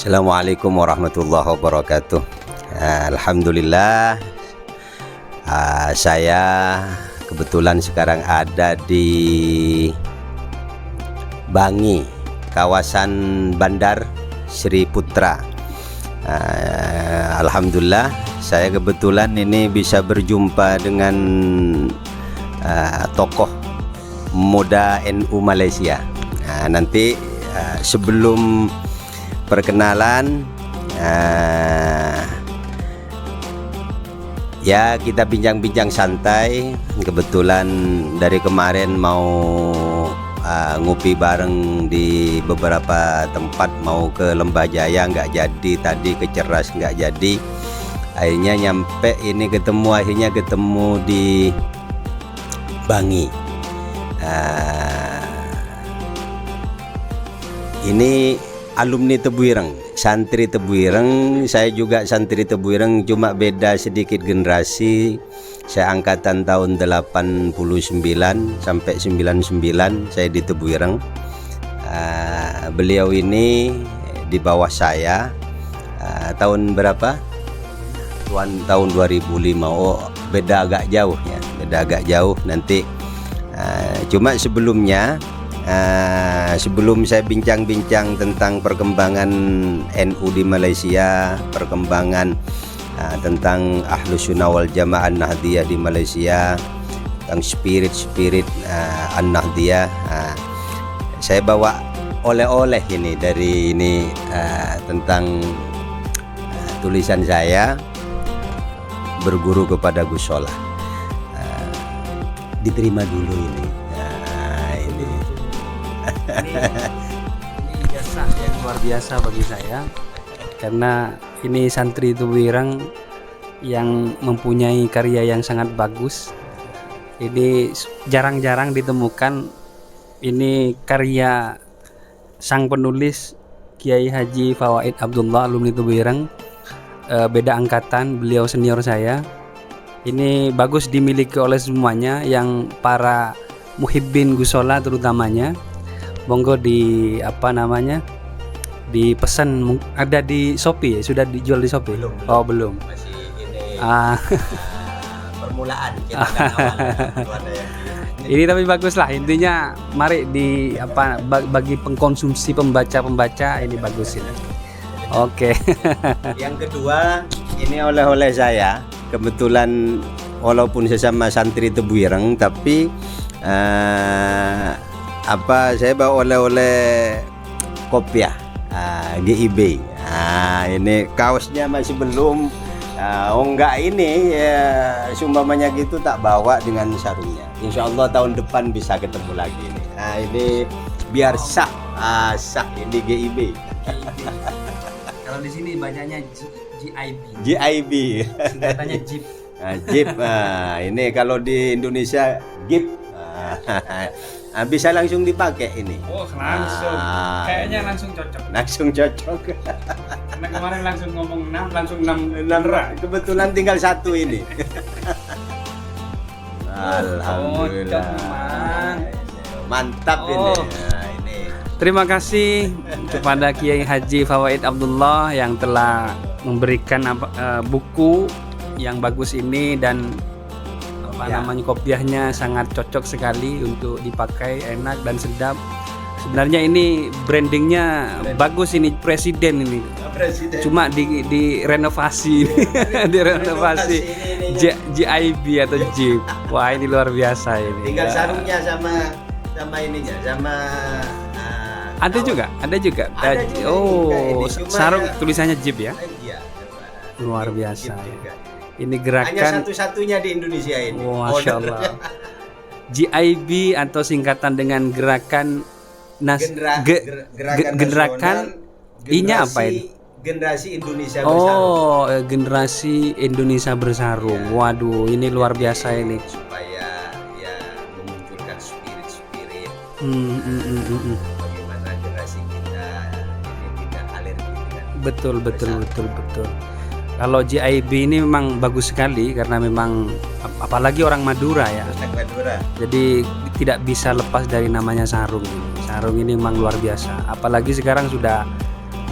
Assalamualaikum warahmatullahi wabarakatuh. Alhamdulillah, saya kebetulan sekarang ada di Bangi, kawasan Bandar Sri Putra. Alhamdulillah, saya kebetulan ini bisa berjumpa dengan tokoh muda NU Malaysia. Nanti sebelum perkenalan, ya kita bincang-bincang santai. Kebetulan dari kemarin mau ngopi bareng di beberapa tempat, mau ke Lembah Jaya nggak jadi, tadi ke Ceras nggak jadi, akhirnya nyampe ini akhirnya ketemu di Bangi. Ini alumni Tebu Ireng, santri Tebu Ireng. Saya juga santri Tebu Ireng, cuma beda sedikit generasi. Saya angkatan tahun 89 sampai 99 saya di Tebu Ireng. Beliau ini di bawah saya. Tahun berapa? Tahun 2005. Oh, beda agak jauh ya, beda agak jauh. Nanti cuma sebelumnya, sebelum saya bincang-bincang tentang perkembangan NU di Malaysia, perkembangan tentang Ahlus Sunnah wal Jamaah An-Nahdiyah di Malaysia, tentang spirit An-Nahdiyah, saya bawa oleh-oleh ini dari ini tentang tulisan saya, berguru kepada Gus Solah. Diterima dulu ini. Ini jasa yang luar biasa bagi saya, karena ini santri Tebu Ireng yang mempunyai karya yang sangat bagus. Ini jarang-jarang ditemukan. Ini karya sang penulis Kiai Haji Fawaid Abdullah, alumni Tebu Ireng. Beda angkatan, beliau senior saya. Ini bagus dimiliki oleh semuanya, yang para muhibbin Gus Solah terutamanya. Monggo di dipesan, ada di Shopee, sudah dijual di Shopee? Belum. Oh belum. Masih ini permulaan kita Ini tapi bagus lah, intinya mari bagi pengkonsumsi pembaca ini bagus ini. Oke. Yang kedua, ini oleh-oleh saya. Kebetulan walaupun sesama santri Tebu Ireng, tapi saya bawa oleh-oleh kopiah GIB. Ini kaosnya masih belum. Enggak ini ya, sumpamanya gitu tak bawa dengan sarungnya. Insya Allah tahun depan bisa ketemu lagi ini. Ini biar sah, sah ini GIB. Kalau di sini bacanya GIB. GIB. Singkatannya Jeep. Jeep. Ini kalau di Indonesia Jeep. Bisa langsung dipakai ini. Oh langsung, kayaknya langsung cocok. Langsung cocok. Karena kemarin langsung ngomong 6, langsung 6 Kebetulan tinggal satu ini. Alhamdulillah. Mantap ini. Ini. Terima kasih kepada Kiai Haji Fawaid Abdullah yang telah memberikan buku yang bagus ini, dan kopiahnya sangat cocok sekali untuk dipakai, enak dan sedap. Sebenarnya ini brandingnya bagus, ini presiden ini. Cuma direnovasi direnovasi GIB atau Jeep. Wah, ini luar biasa ini. Tinggal sarungnya sama ininya, sama ada juga. Sarung tulisannya Jeep ya. Iya, Luar biasa. Ini hanya gerakan satu-satunya di Indonesia ini. Masya Allah. GIB atau singkatan dengan gerakan gerakan I-nya apa ini? Generasi Indonesia Bersarung. Generasi Indonesia Bersarung. Waduh, ini luar biasa ini. Supaya ya memunculkan spirit bagaimana generasi kita ini tidak alergi dengan Betul. Kalau GIB ini memang bagus sekali, karena memang apalagi orang Madura ya. Jadi tidak bisa lepas dari namanya sarung. Sarung ini memang luar biasa. Apalagi sekarang sudah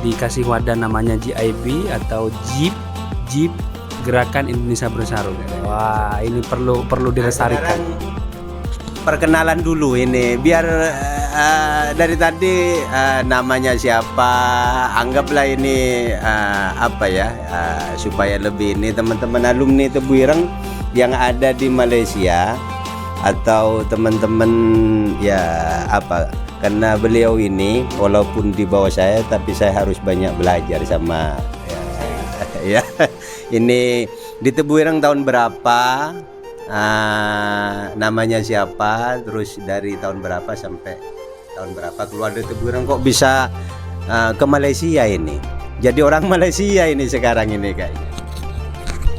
dikasih wadah namanya GIB atau Jeep Gerakan Indonesia Bersatu. Wah, ini perlu dilestarikan. Perkenalan dulu ini biar dari tadi namanya siapa, anggaplah ini supaya lebih ini teman-teman alumni Tebu Ireng yang ada di Malaysia atau teman-teman karena beliau ini walaupun di bawah saya tapi saya harus banyak belajar sama ya. Ini di Tebu Ireng tahun berapa, namanya siapa, terus dari tahun berapa sampai tahun berapa keluar dari Tebu Ireng kok bisa ke Malaysia ini, jadi orang Malaysia ini sekarang ini kayaknya.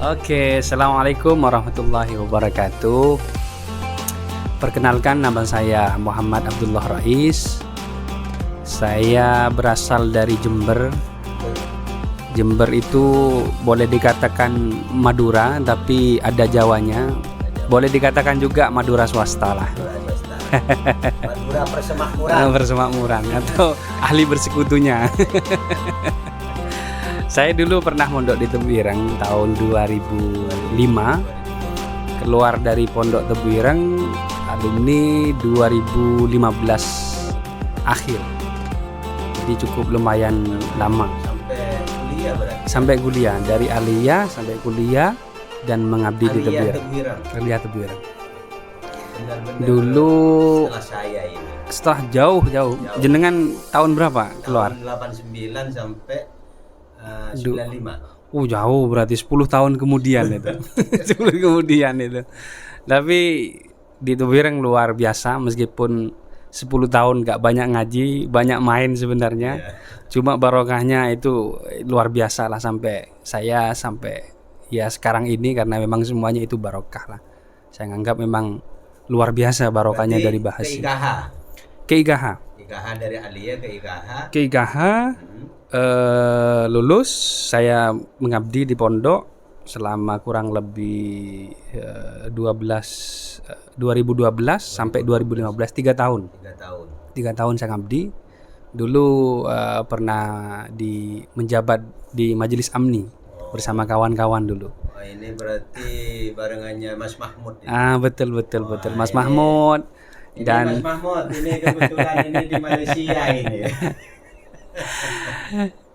Oke, assalamualaikum warahmatullahi wabarakatuh. Perkenalkan, nama saya Muhammad Abdullah Rais. Saya berasal dari Jember. Jember itu boleh dikatakan Madura, tapi ada Jawanya. Boleh dikatakan juga Madura swasta lah. Madura persemakmuran. Persemakmuran atau ahli bersekutunya. Saya dulu pernah mondok di Tebu Ireng tahun 2005. Keluar dari pondok Tebu Ireng alumni 2015 akhir. Jadi cukup lumayan lama. Sampai kuliah, dari aliyah sampai kuliah dan mengabdi di Tebu Ireng. Aliyah Tebu Ireng. Dulu setelah jauh. Jenengan tahun berapa keluar? Tahun 89 sampai 95. Jauh, berarti 10 tahun kemudian itu. 10 kemudian itu. Tapi di Tebu Ireng luar biasa, meskipun 10 tahun gak banyak ngaji, banyak main sebenarnya. Cuma barokahnya itu luar biasa lah sampai ya sekarang ini, karena memang semuanya itu barokah lah. Saya anggap memang luar biasa barokahnya. Berarti dari bahasa ke IKH dari aliyah ke IKH. Lulus, saya mengabdi di pondok selama kurang lebih 2012 sampai 2015, 3 tahun. 3 tahun saya ngabdi. Dulu pernah menjabat di Majelis Amni bersama kawan-kawan dulu. Ini berarti barengannya Mas Mahmud. Betul. Mas Mahmud. Mas Mahmud ini kebetulan ini di Malaysia ini.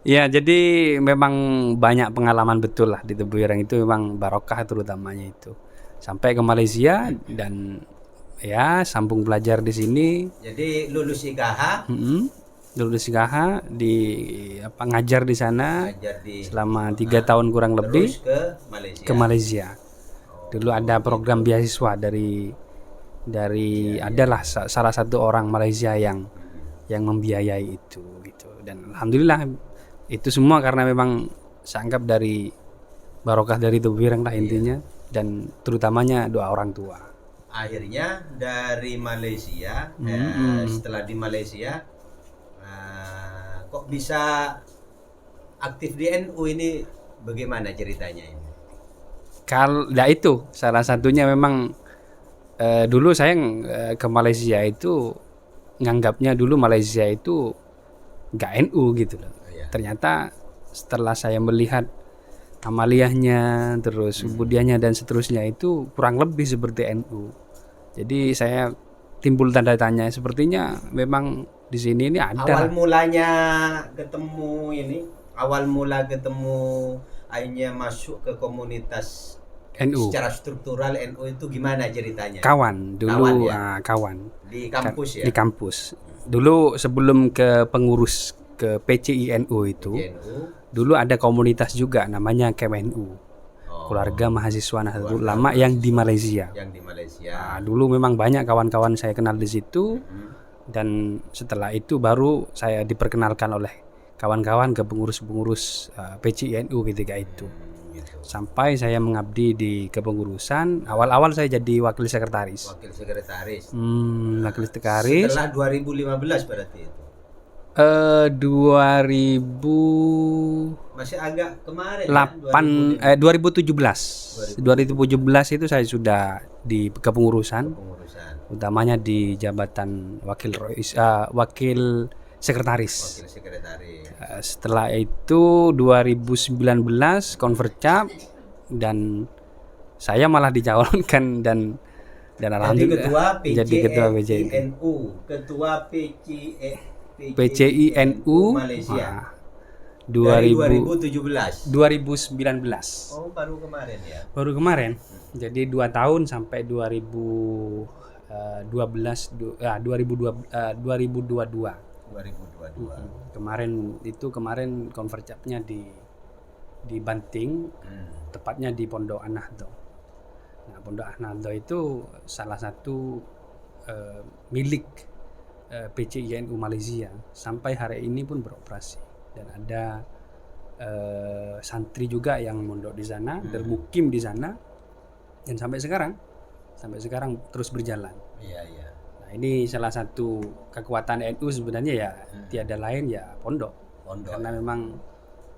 Ya, jadi memang banyak pengalaman betul lah di Tebu Ireng, itu memang barokah terutamanya itu. Sampai ke Malaysia dan ya sambung belajar di sini. Jadi lulus IKH. Lulus IKH ngajar di sana selama 3 tahun kurang lebih. Ke Malaysia. Dulu ada program beasiswa dari adalah salah satu orang Malaysia yang membiayai itu gitu. Dan alhamdulillah itu semua karena memang saya anggap dari barokah dari Tebu Ireng lah intinya, dan terutamanya doa orang tua. Akhirnya dari Malaysia, setelah di Malaysia kok bisa aktif di NU ini, bagaimana ceritanya ini? Itu salah satunya memang dulu saya ke Malaysia itu nganggapnya dulu Malaysia itu nggak NU gitu loh. Ternyata setelah saya melihat amaliyahnya, terus kemudiannya dan seterusnya itu kurang lebih seperti NU. Jadi saya timbul tanda tanya, sepertinya memang di sini ini ada. Awal mula ketemu akhirnya masuk ke komunitas NU. Secara struktural NU itu gimana ceritanya? Kawan dulu, kawan di kampus ya. Di kampus. Dulu sebelum ke pengurus ke PCINU itu, dulu ada komunitas juga namanya KMNU, Keluarga Mahasiswa Nahdlatul Ulama yang di Malaysia. Dulu memang banyak kawan-kawan saya kenal di situ, dan setelah itu baru saya diperkenalkan oleh kawan-kawan ke pengurus-pengurus PCINU ketika itu. Sampai saya mengabdi di kepengurusan. Awal-awal saya jadi wakil sekretaris. Wakil sekretaris. Setelah 2015 berarti itu. 2000 masih agak kemarin 2017 itu saya sudah di kepengurusan, utamanya di jabatan wakil sekretaris. Wakil sekretaris. Setelah itu 2019 Convercap dan saya malah dicalonkan dan Jadi alhamdulillah ketua jadi ketua PCI. PCINU, ketua PCINU Malaysia. Dari 2017 2019. Oh, baru kemarin ya. Baru kemarin. Jadi 2 tahun sampai 2022. 2022. Kemarin Convercapnya di Banting, tepatnya di Pondok An-Nahdlatul. Nah, Pondok An-Nahdlatul itu salah satu milik PCINU Malaysia sampai hari ini pun beroperasi, dan ada santri juga yang mondok di sana, bermukim di sana, dan sampai sekarang terus berjalan. Iya. Nah, ini salah satu kekuatan NU sebenarnya ya, tiada lain ya pondok. Karena memang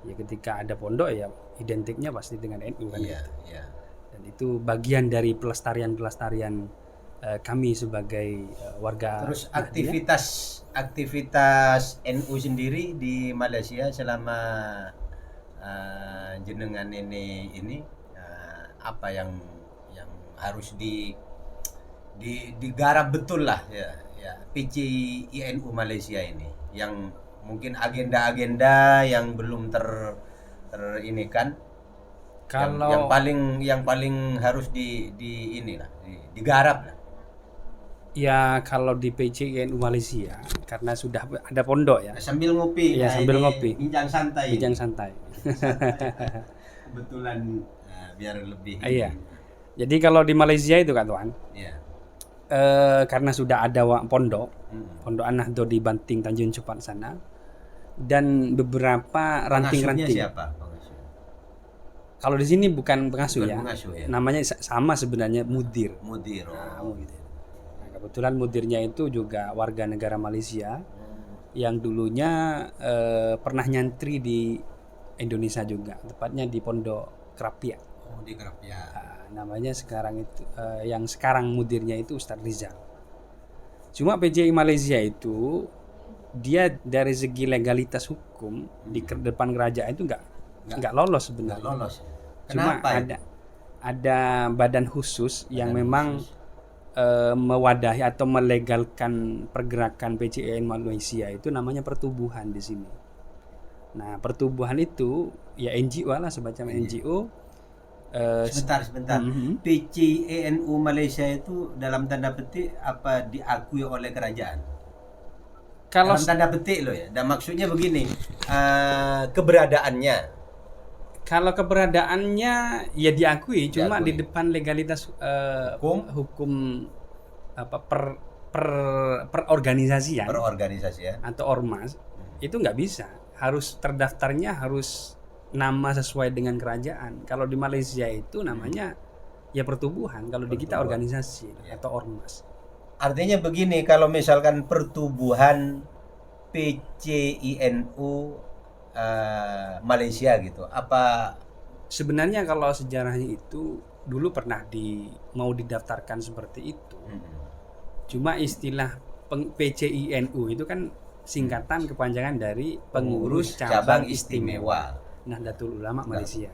ya ketika ada pondok ya identiknya pasti dengan NU kan. Iya. Dan itu bagian dari pelestarian kami sebagai warga. Terus aktivitas NU sendiri di Malaysia selama jenengan ini apa yang harus digarap betul lah ya PCINU Malaysia ini, yang mungkin agenda-agenda yang belum ini kan, kalau yang paling harus digarap lah. Ya kalau di PCINU Malaysia karena sudah ada pondok ya. Sambil ngopi. Ya, sambil ngopi. Bincang santai. Kebetulan biar lebih. Iya. Jadi kalau di Malaysia itu Kak Tuan, karena sudah ada pondok An-Nahdlatul di Banting Tanjung Cepat sana, dan beberapa ranting-ranting. Siapa? Kalau di sini bukan pengasuh ya. Namanya sama sebenarnya mudir. Mudir. Kebetulan mudirnya itu juga warga negara Malaysia yang dulunya pernah nyantri di Indonesia juga, tepatnya di Pondok Krapia. Oh, di Krapia. Namanya sekarang itu yang sekarang mudirnya itu Ustadz Rizal. Cuma PCI Malaysia itu dia dari segi legalitas hukum di depan kerajaan itu nggak lolos sebenarnya. Nggak lolos. Cuma ada badan khusus yang memang mewadahi atau melegalkan pergerakan PCI Malaysia, itu namanya pertubuhan di sini. Nah, pertubuhan itu ya NGO lah, semacam NGO. Sebentar. PCINU Malaysia itu dalam tanda petik apa diakui oleh kerajaan? Dalam tanda petik loh ya. Dan maksudnya begini, keberadaannya. Kalau keberadaannya ya diakui, cuma di depan legalitas hukum apa perorganisasian atau ormas itu nggak bisa, harus terdaftarnya harus nama sesuai dengan kerajaan. Kalau di Malaysia itu namanya ya pertubuhan, kalau di kita organisasi atau ormas. Artinya begini, kalau misalkan pertubuhan PCINU Malaysia gitu, apa sebenarnya kalau sejarahnya itu dulu pernah mau didaftarkan seperti itu. Cuma istilah PCINU itu kan singkatan kepanjangan dari Pengurus Cabang Istimewa Nahdlatul Ulama Malaysia.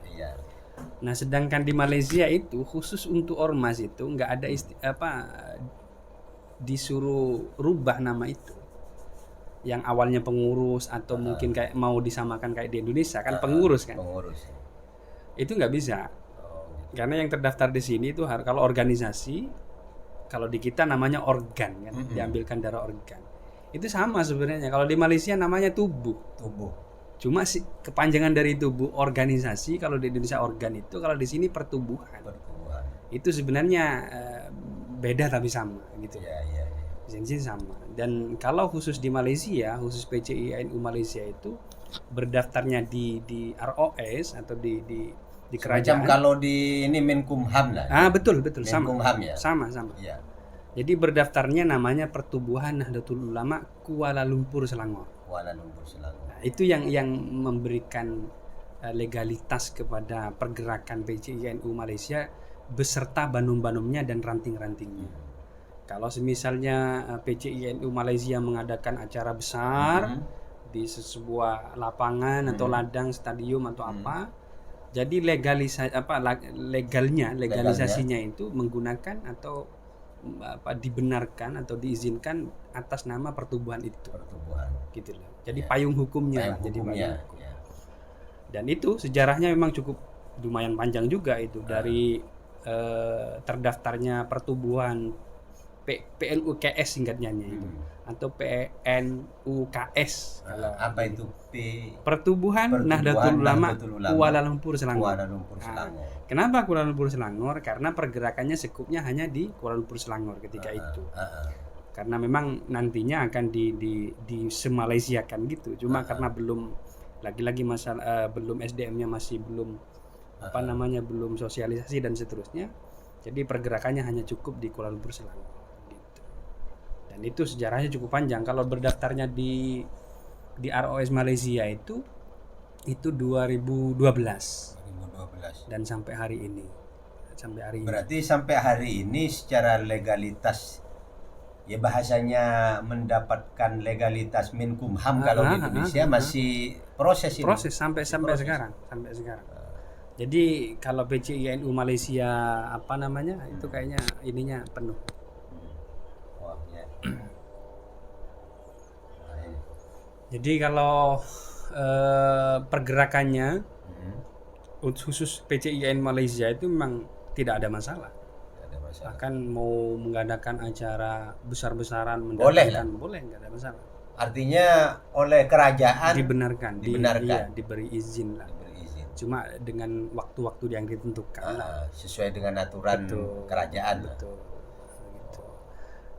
Nah, sedangkan di Malaysia itu khusus untuk ormas itu nggak ada disuruh rubah nama itu. Yang awalnya pengurus atau mungkin kayak mau disamakan kayak di Indonesia kan pengurus kan. Itu nggak bisa. Karena yang terdaftar di sini itu kalau organisasi, kalau di kita namanya organ kan, diambilkan dari organ. Itu sama sebenarnya. Kalau di Malaysia namanya tubuh. Cuma kepanjangan dari tubuh organisasi, kalau di Indonesia organ itu, kalau di sini pertubuhan. Itu sebenarnya beda tapi sama gitu. Lisensi sama. Dan kalau khusus di Malaysia, khusus PCINU Malaysia itu berdaftarnya di ROS atau di kerajaan. Kalau di ini Menkumham lah. Betul sama. Menkumham ya. Sama. Ya. Jadi berdaftarnya namanya Pertubuhan Nahdlatul Ulama Kuala Lumpur Selangor. Nah, itu yang memberikan legalitas kepada pergerakan PCINU Malaysia beserta banum-banumnya dan ranting-rantingnya. Kalau semisalnya PCINU Malaysia mengadakan acara besar di sebuah lapangan atau ladang stadium atau apa, jadi legalisasinya itu menggunakan atau dibenarkan atau diizinkan atas nama pertubuhan itu. Gitu loh. Jadi payung hukumnya. Jadi payung hukum. Ya. Dan itu sejarahnya memang cukup lumayan panjang juga itu dari terdaftarnya pertubuhan PNUKS singkatnya itu atau PNUKS. Apa itu Pertubuhan Nahdlatul Ulama Kuala Lumpur Selangor. Kenapa Kuala Lumpur Selangor? Karena pergerakannya sekupnya hanya di Kuala Lumpur Selangor ketika itu. Karena memang nantinya akan di Semalaysiakan gitu. Cuma karena belum lagi-lagi masalah belum SDM-nya masih belum belum sosialisasi dan seterusnya. Jadi pergerakannya hanya cukup di Kuala Lumpur Selangor gitu. Dan itu sejarahnya cukup panjang. Kalau berdaftarnya di ROS Malaysia itu 2012. Dan sampai hari ini. Berarti sampai hari ini secara legalitas, ya bahasanya mendapatkan legalitas Menkumham kalau di Indonesia masih proses ini. Proses sampai sekarang. Jadi kalau PCINU Malaysia itu kayaknya ininya penuh. Wah, ya. Jadi kalau pergerakannya khusus PCIN Malaysia itu memang tidak ada masalah. Bahkan mau mengadakan acara besar-besaran mendatangkan boleh, nggak ada masalah. Artinya oleh kerajaan dibenarkan. Diberi izin lah. Cuma dengan waktu-waktu yang ditentukan sesuai dengan aturan kerajaan. Betul. Gitu.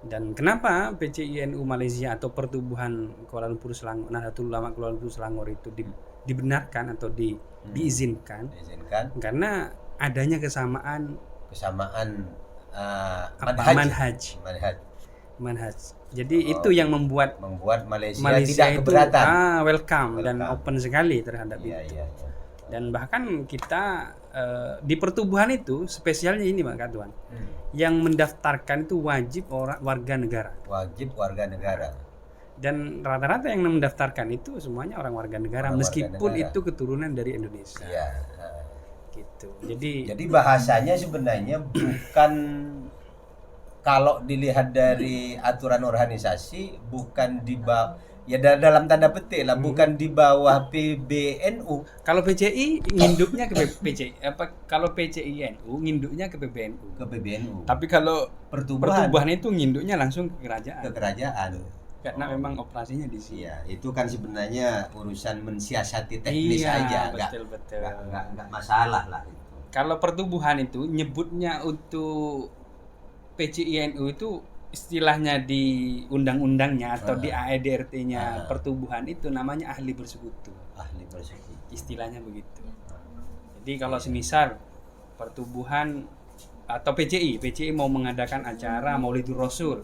Dan kenapa PCINU Malaysia atau Pertubuhan Kuala Lumpur Selangor, Nahdlatul Ulama Kuala Lumpur Selangor itu dibenarkan atau diizinkan? Karena adanya kesamaan manhaj. Jadi itu yang membuat Malaysia tidak keberatan. Welcome dan open sekali terhadap itu. Iya. Dan bahkan kita di pertubuhan itu spesialnya ini Pak Katuan, yang mendaftarkan itu wajib warga negara. Dan rata-rata yang mendaftarkan itu semuanya orang warga negara, meskipun itu keturunan dari Indonesia. Gitu. Jadi bahasanya sebenarnya bukan, kalau dilihat dari aturan organisasi, bukan di bawah, ya dalam tanda petik lah, bukan di bawah PBNU. Kalau PCI nginduknya ke PCI, kalau PCINU nginduknya ke PBNU. Tapi kalau pertubuhan itu nginduknya langsung ke kerajaan. Karena memang operasinya di sini. Iya, itu kan sebenarnya urusan mensiasati teknis aja, betul. Enggak masalah lah itu. Kalau pertubuhan itu nyebutnya untuk PCINU itu istilahnya di undang-undangnya atau di AEDRT-nya pertubuhan itu namanya ahli bersekutu. Istilahnya begitu. Jadi kalau semisal pertubuhan atau PCI mau mengadakan acara Maulidur Rasul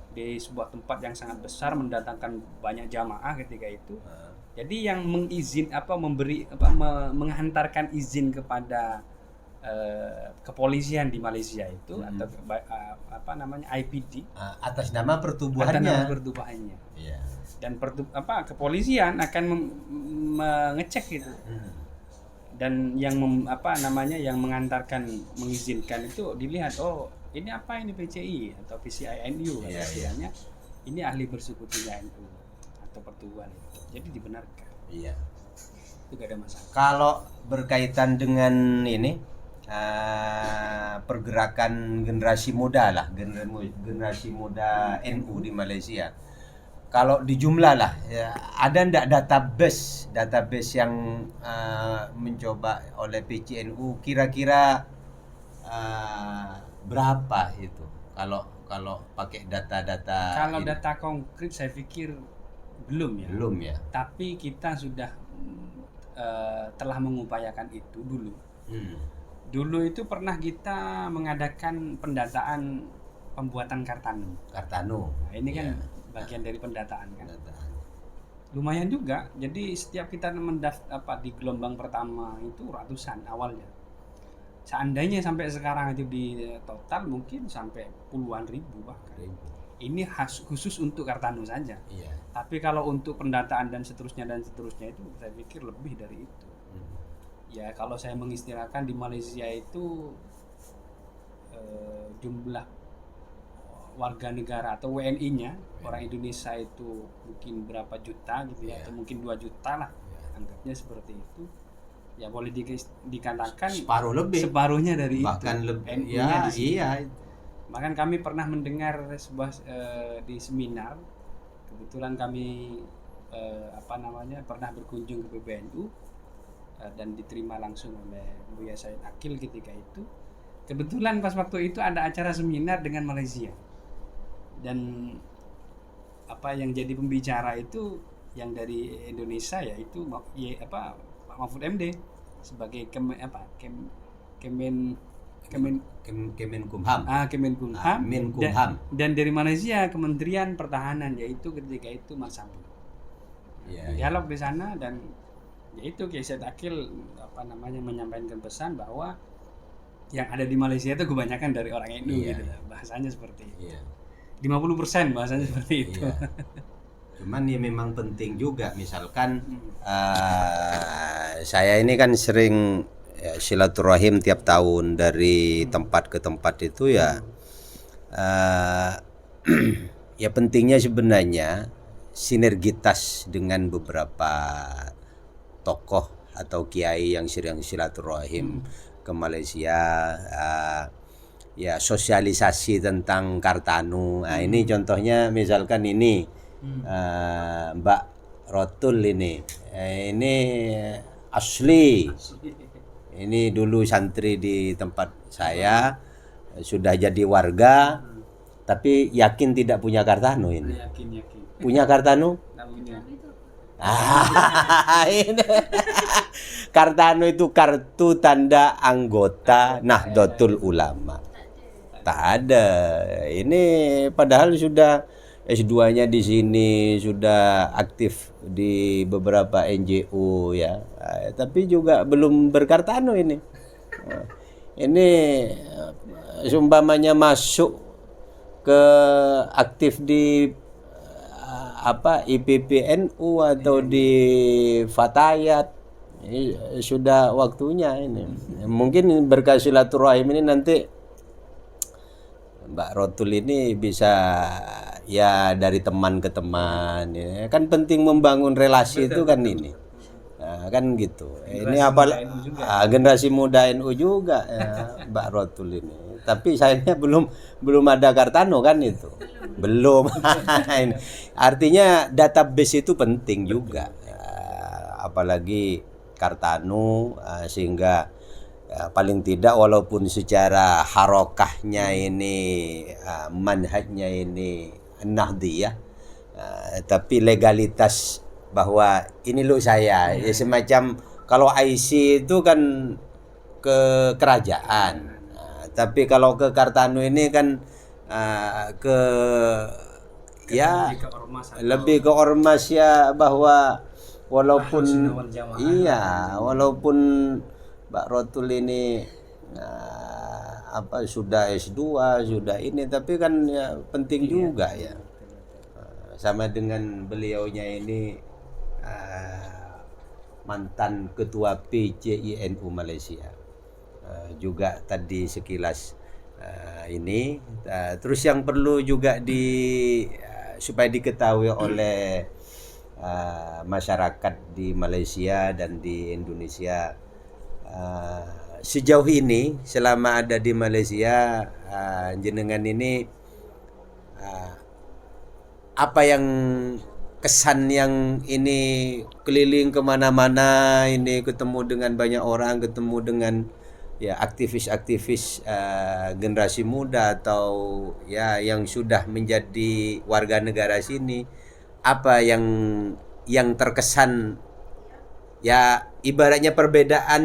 di sebuah tempat yang sangat besar, mendatangkan banyak jamaah ketika itu. Jadi yang menghantarkan izin kepada kepolisian di Malaysia itu atau IPD atas nama pertubuhannya. Iya. Dan kepolisian akan mengecek itu. Dan yang yang mengantarkan mengizinkan itu dilihat, ini apa ini PCI atau PCINU istilahnya. Ini ahli bersekutunya NU atau pertubuhan itu. Jadi dibenarkan. Iya. Itu gak ada masalah. Kalau berkaitan dengan ini pergerakan generasi muda lah, generasi muda NU di Malaysia. Kalau di jumlah lah, ya, ada ndak database yang mencoba oleh PCNU kira-kira berapa itu? Kalau pakai data-data. Kalau data konkret saya pikir belum ya. Tapi kita sudah telah mengupayakan itu dulu. Dulu itu pernah kita mengadakan pendataan pembuatan Kartanu. Nah, ini kan bagian dari pendataan kan. Lumayan juga. Jadi setiap kita di gelombang pertama itu ratusan awalnya. Seandainya sampai sekarang itu di total mungkin sampai puluhan ribu bahkan. Ini khusus untuk Kartano saja. Iya. Tapi kalau untuk pendataan dan seterusnya itu saya pikir lebih dari itu. Ya kalau saya mengistilahkan di Malaysia itu jumlah warga negara atau WNI-nya orang Indonesia itu mungkin berapa juta gitu ya, atau mungkin 2 juta lah, anggapnya seperti itu. Ya boleh dikatakan separuhnya dari bahkan itu. Lebih. Ya, iya. Bahkan kami pernah mendengar sebuah di seminar, kebetulan kami pernah berkunjung ke PBNU dan diterima langsung oleh Buya Said Akil ketika itu. Kebetulan pas waktu itu ada acara seminar dengan Malaysia. Dan apa yang jadi pembicara itu yang dari Indonesia, yaitu Pak Mahfud MD sebagai Kemenkumham. Kemenkumham. Dan dari Malaysia Kementerian Pertahanan, yaitu ketika itu Mas Sambut. Dialog di sana, dan yaitu Kiai Said Akil menyampaikan pesan bahwa yang ada di Malaysia itu kebanyakan dari orang NU gitu lah. Bahasanya seperti itu. 50% bahasanya seperti itu. Cuman ya memang penting juga, misalkan saya ini kan sering silaturahim tiap tahun dari tempat ke tempat itu ya. Ya pentingnya sebenarnya sinergitas dengan beberapa tokoh atau kiai yang sering silaturahim ke Malaysia. Ya sosialisasi tentang Kartano. Nah, ini contohnya misalkan ini Mbak Rotul ini asli. Ini dulu santri di tempat saya, sudah jadi warga, tapi yakin tidak punya Kartano ini. Yakin. Punya Kartano? Ini. Kartano itu kartu tanda anggota Nahdlatul Ulama. Tak ada. Ini padahal sudah S2-nya di sini, sudah aktif di beberapa NGO ya. Tapi juga belum berkartano ini. Ini seumpamanya masuk ke aktif di IPPNU atau di Fatayat, ini sudah waktunya ini. Mungkin berkat silaturahim ini nanti Mbak Rotul ini bisa ya dari teman ke teman ya. Kan penting membangun relasi. Betul, itu kan betul. Ini kan gitu. Generasi ini generasi muda NU juga ya, Mbak Rotul ini. Tapi sayangnya belum ada Kartano kan itu. Belum. Artinya database itu penting juga. Apalagi Kartano, sehingga paling tidak walaupun secara harokahnya ini manhajnya ini Nahdiyah, tapi legalitas bahwa ini loh saya ya, semacam kalau IC itu kan ke kerajaan, tapi kalau ke Kartano ini kan ke ya lebih ke ormas ya, bahwa walaupun walaupun Mbak Rotul ini sudah S2 sudah ini, tapi kan ya penting juga ya. Sama dengan beliaunya ini mantan ketua PCINU Malaysia, juga tadi sekilas ini. Terus yang perlu juga supaya diketahui oleh masyarakat di Malaysia dan di Indonesia, sejauh ini selama ada di Malaysia, jenengan ini apa yang kesan yang ini keliling kemana-mana ini, ketemu dengan banyak orang, ketemu dengan ya aktivis-aktivis generasi muda atau ya yang sudah menjadi warga negara sini, apa yang terkesan ya, ibaratnya perbedaan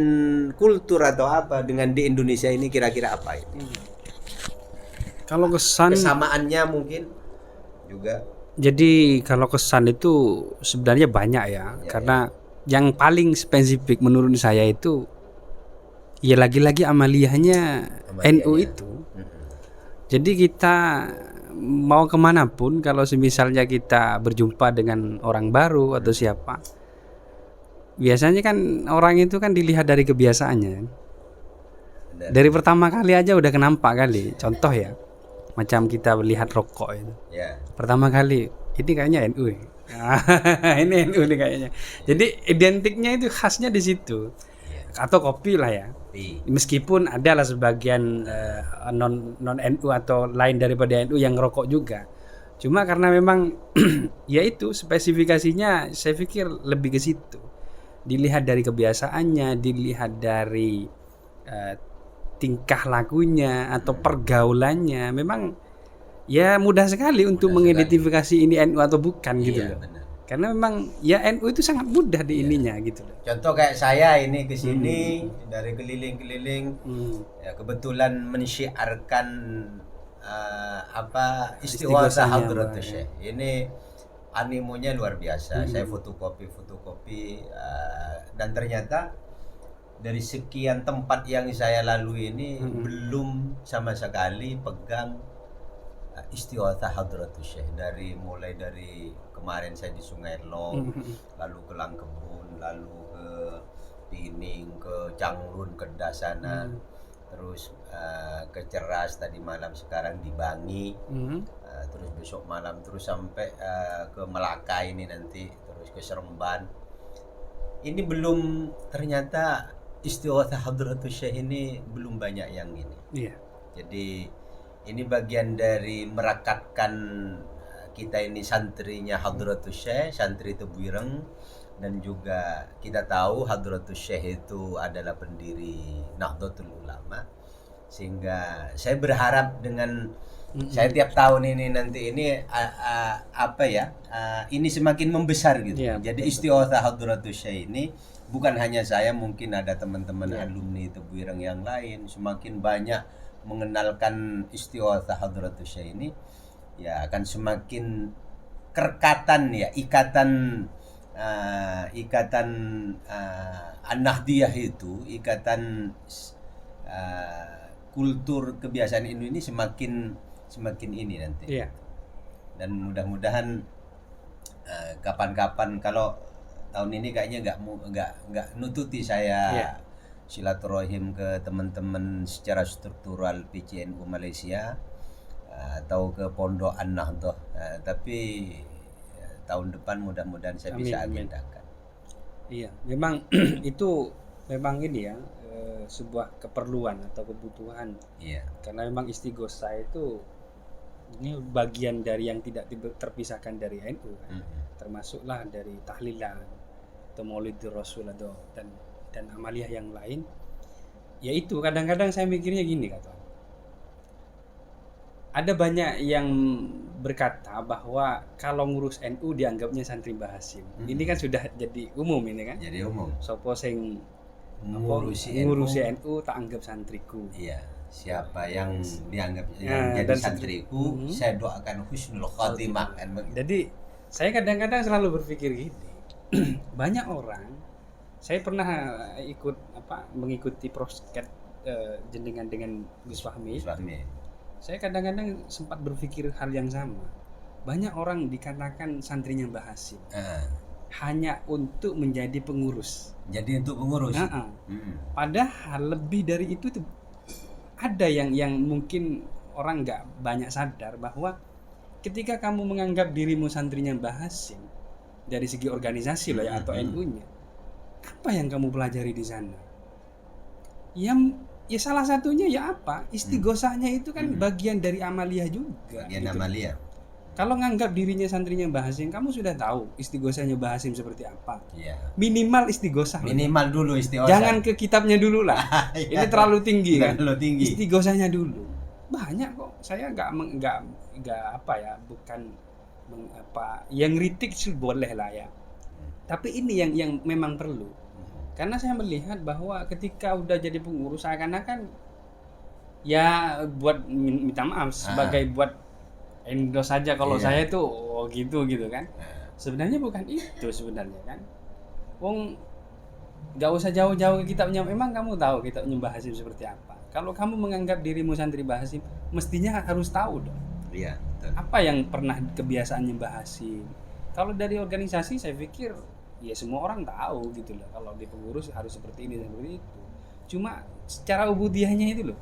kultur atau apa dengan di Indonesia ini, kira-kira apa ini? Kalau kesamaannya mungkin juga. Jadi kalau kesan itu sebenarnya banyak ya, karena yang paling spesifik menurut saya itu ya lagi-lagi amaliyahnya NU Amaliyahnya. itu. Jadi kita mau kemanapun, kalau misalnya kita berjumpa dengan orang baru atau siapa, biasanya kan orang itu kan dilihat dari kebiasaannya. Dari pertama kali aja udah kenampak kali. Contoh ya, macam kita lihat rokok itu. Ya. Pertama kali, ini kayaknya NU. Ini NU nih kayaknya. Jadi identiknya itu khasnya di situ. Atau kopi lah ya. Meskipun ada lah sebagian non NU atau lain daripada NU yang ngerokok juga. Cuma karena memang ya itu spesifikasinya, saya pikir lebih ke situ. Dilihat dari kebiasaannya, dilihat dari tingkah lakunya atau pergaulannya, memang ya mudah sekali untuk mengidentifikasi ini NU atau bukan gitu loh. Benar. Karena memang ya NU itu sangat mudah di ininya gitu loh. Contoh kayak saya ini ke sini dari keliling-keliling, ya kebetulan mensyiarkan Istighosa Hadratus Syekh. Ini animonya luar biasa. Saya fotokopi dan ternyata dari sekian tempat yang saya lalui ini belum sama sekali pegang Istighosa Hadratus Syekh. Mulai dari kemarin saya di Sungai Long, lalu ke Langkebun, lalu ke Tining, ke Canglun, ke Dasana, terus ke Ceras tadi malam, sekarang di Bangi, terus besok malam terus sampai ke Melaka ini nanti, terus ke Seremban. Ini belum, ternyata Istighosa Hadratus Syekh ini belum banyak yang ini. Iya. Jadi ini bagian dari merakatkan kita ini santrinya Hadratus Syekh, santri Tebuireng, dan juga kita tahu Hadratus Syekh itu adalah pendiri Nahdlatul Ulama, sehingga saya berharap dengan saya tiap tahun ini nanti ini ini semakin membesar gitu. Ya, jadi Istighosa Hadratus Syekh ini bukan hanya saya, mungkin ada teman-teman alumni Tebuireng yang lain semakin banyak mengenalkan Istighosa Hadratus Syekh ini, ya akan semakin kerekatan ya, ikatan An-Nahdiyah itu, ikatan kultur kebiasaan ini semakin ini nanti. Iya. Dan mudah-mudahan kapan-kapan, kalau tahun ini kayaknya nggak nututi saya silaturahim ke teman-teman secara struktural PCNU Malaysia atau ke Pondok An-Nahdhah, tapi tahun depan mudah-mudahan saya bisa agendakan. Iya, memang itu memang ini ya, sebuah keperluan atau kebutuhan. Iya. Karena memang Istighosa itu ini bagian dari yang tidak terpisahkan dari NU kan. Termasuklah dari tahlilan atau Maulidur Rasul atau dan amaliyah yang lain. Yaitu kadang-kadang saya mikirnya gini, kata. Ada banyak yang berkata bahwa kalau ngurus NU dianggapnya santri Mbah Hasyim. Ini kan sudah jadi umum ini kan. Jadi umum. Sopo sing ngurusi NU tak anggap santriku. Iya. Siapa yang dianggap yang jadi santriku, saya doakan husnul khotimah. Jadi saya kadang-kadang selalu berpikir gini. Banyak orang, saya pernah mengikuti prosket jenengan dengan Gus Fahmi. Saya kadang-kadang sempat berpikir hal yang sama. Banyak orang dikatakan santrinya Mbah Hasyim hanya untuk menjadi pengurus. Jadi untuk pengurus. Padahal lebih dari itu tuh ada yang mungkin orang nggak banyak sadar bahwa ketika kamu menganggap dirimu santrinya Mbah Hasyim dari segi organisasi loh ya, atau NU-nya, apa yang kamu pelajari di sana? Ya salah satunya ya apa? Istighosahnya itu kan bagian dari amaliyah juga. Bagian gitu. Amaliyah. Kalau nganggap dirinya santrinya Mbah Hasyim, kamu sudah tahu istighosahnya Mbah Hasyim seperti apa. Iya. Minimal istighosah. Minimal dulu istighosah. Jangan ke kitabnya dulu lah. Ini terlalu tinggi kan. Terlalu tinggi. Istighosahnya dulu. Banyak kok. Saya yang kritik sih boleh lah ya. Tapi ini yang memang perlu. Karena saya melihat bahwa ketika udah jadi pengurus seakan-akan ya buat minta maaf sebagai buat endorse saja kalau saya tuh gitu kan. Sebenarnya bukan itu sebenarnya kan. Wong Gak usah jauh-jauh ke kitabnya. Emang kamu tahu kitabnya Mbah Hasim seperti apa? Kalau kamu menganggap dirimu santri Mbah Hasim, mestinya harus tahu dong. Iya, betul. Apa yang pernah kebiasaannya Mbah Hasim. Kalau dari organisasi saya pikir ya semua orang tahu gitu loh. Kalau di pengurus harus seperti ini seperti itu. Cuma secara ubudiyahnya itu loh.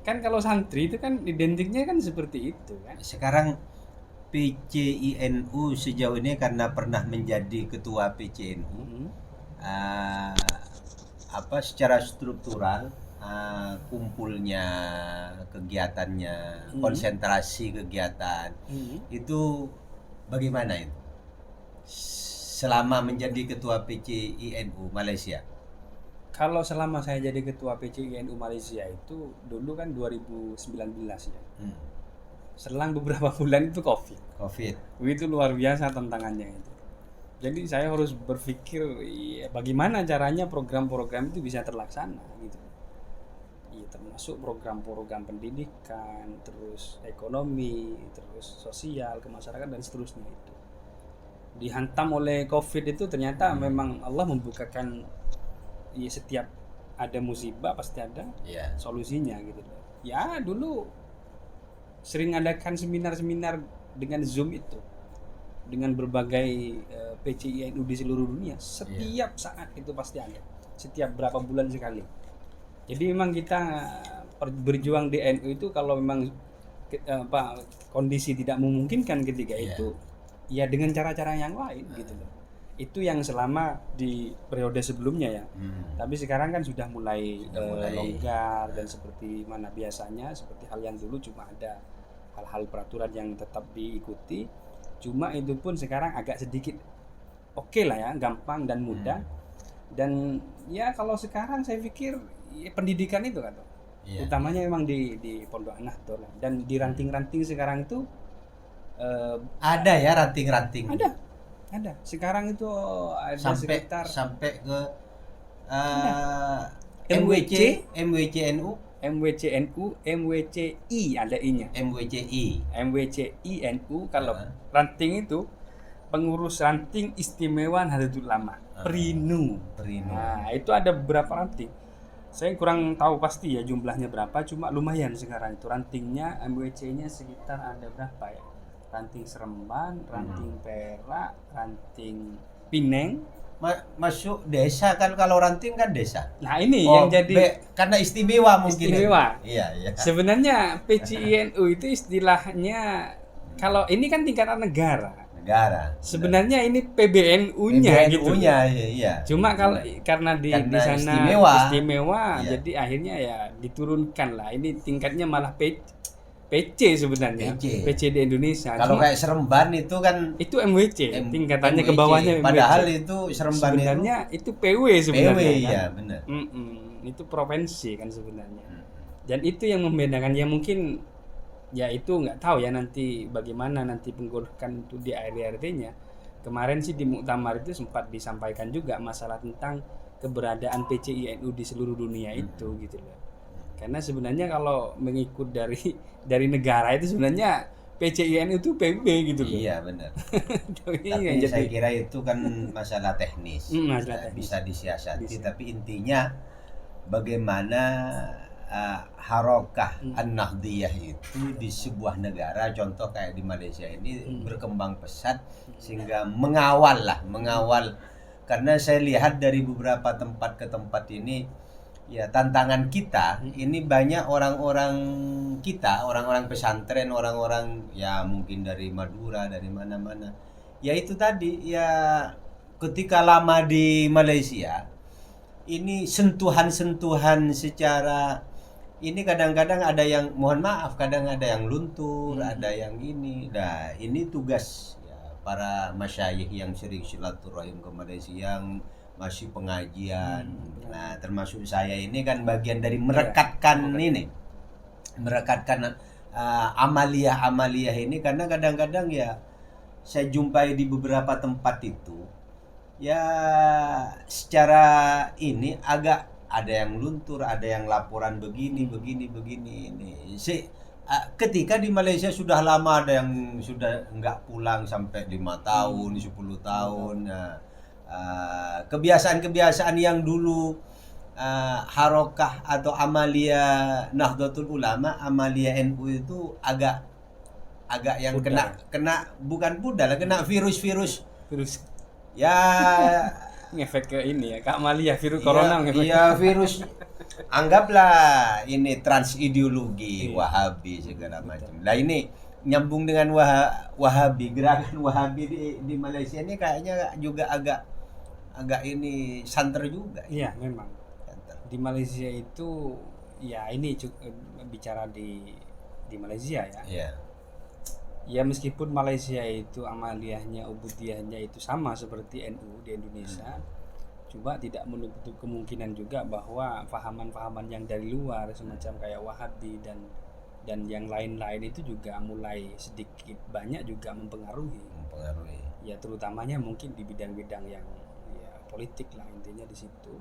Kan kalau santri itu kan identiknya kan seperti itu kan. Sekarang PCINU sejauh ini karena pernah menjadi ketua PCNU, apa secara struktural kumpulnya, kegiatannya, konsentrasi kegiatan itu bagaimana itu selama menjadi ketua PCINU Malaysia? Kalau selama saya jadi ketua PCINU Malaysia itu dulu kan 2019 ya. Selang beberapa bulan itu COVID. Itu luar biasa tantangannya itu. Jadi saya harus berpikir ya, bagaimana caranya program-program itu bisa terlaksana gitu. Ya, termasuk program-program pendidikan, terus ekonomi, terus sosial, kemasyarakatan dan seterusnya itu. Dihantam oleh COVID itu ternyata memang Allah membukakan ya setiap ada musibah pasti ada solusinya gitu. Ya dulu sering adakan seminar-seminar dengan Zoom itu dengan berbagai PCINU di seluruh dunia setiap saat itu pasti ada setiap berapa bulan sekali. Jadi memang kita berjuang di NU itu kalau memang kondisi tidak memungkinkan ketika itu ya dengan cara-cara yang lain gitu loh. Itu yang selama di periode sebelumnya ya. Tapi sekarang kan sudah mulai longgar dan seperti mana biasanya seperti hal yang dulu cuma ada hal-hal peraturan yang tetap diikuti. Cuma itu pun sekarang agak sedikit oke lah ya, gampang dan mudah. Dan ya kalau sekarang saya pikir ya, pendidikan itu kan utamanya memang di Pondok Nahdlatul dan di ranting-ranting sekarang itu ada ya ranting-ranting. Ada. Sekarang itu ada sekitar sampai ke MWC, MWCNU, MWCI ada I-nya. MWCI NU kalau ranting itu pengurus ranting istimewa Nahdlatul Ulama, Perinu. Nah, itu ada beberapa ranting. Saya kurang tahu pasti ya jumlahnya berapa, cuma lumayan sekarang itu rantingnya MWC-nya sekitar ada berapa ya? Ranting Seremban, ranting Perak, ranting Pineng. Masuk desa kan, kalau ranting kan desa. Nah ini yang jadi karena istimewa mungkin. Istimewa. Iya. Sebenarnya PCINU itu istilahnya kalau ini kan tingkatan negara. Sebenarnya ini PBNU-nya gitu. Iya. Cuma kalau karena di sana istimewa iya. jadi akhirnya ya diturunkan lah. Ini tingkatnya malah PC sebenarnya. PC di Indonesia. Kalau kayak Seremban itu kan itu MWC, tingkatannya ke bawahnya MWC. Padahal itu Seremban sebenarnya itu PW sebenarnya. PW kan? ya, benar. Itu provinsi kan sebenarnya. Dan itu yang membedakan ya mungkin ya itu nggak tahu ya nanti bagaimana nanti penggodokan itu di ART-nya. Kemarin sih di muktamar itu sempat disampaikan juga masalah tentang keberadaan PCINU di seluruh dunia itu gitu loh. Karena sebenarnya kalau mengikut dari negara itu sebenarnya PCINU itu PB gitu loh. Iya benar. Tapi saya kira itu kan masalah teknis. Bisa disiasati. Tapi intinya bagaimana harokah An-Nahdliyah itu di sebuah negara, contoh kayak di Malaysia ini berkembang pesat sehingga mengawal. Karena saya lihat dari beberapa tempat ke tempat ini ya tantangan kita ini banyak orang-orang pesantren, orang-orang ya mungkin dari Madura, dari mana-mana. Ya itu tadi ya ketika lama di Malaysia ini sentuhan-sentuhan secara ini kadang-kadang ada yang mohon maaf, kadang ada yang luntur, ada yang ini. Nah, ini tugas ya, para masyayikh yang sering silaturahim ke Malaysia yang masih pengajian. Nah, termasuk saya ini kan bagian dari merekatkan amaliyah ini karena kadang-kadang ya saya jumpai di beberapa tempat itu ya secara ini agak ada yang luntur, ada yang laporan begini ini. Ketika di Malaysia sudah lama ada yang sudah enggak pulang sampai 5 tahun, 10 tahun. Nah, kebiasaan-kebiasaan yang dulu harokah atau amalia Nahdlatul Ulama, amalia NU itu agak yang Pudar. kena bukan pudar, kena virus-virus Virus ya. ngefek ke ini ya, Kak Malia, virus corona ngefek. Iya, virus. Anggaplah ini trans ideologi Wahabi segala macam. Nah ini nyambung dengan Wahabi, gerakan Wahabi di Malaysia ini kayaknya juga agak ini santer juga. Iya, memang. Santer. Di Malaysia itu ya ini bicara di Malaysia ya. Iya. Ya meskipun Malaysia itu amaliyahnya, ubudiyahnya itu sama seperti NU di Indonesia, cuma tidak menutup kemungkinan juga bahwa fahaman-fahaman yang dari luar semacam kayak Wahabi dan yang lain-lain itu juga mulai sedikit banyak juga mempengaruhi. Ya terutamanya mungkin di bidang-bidang yang ya politik lah intinya di situ.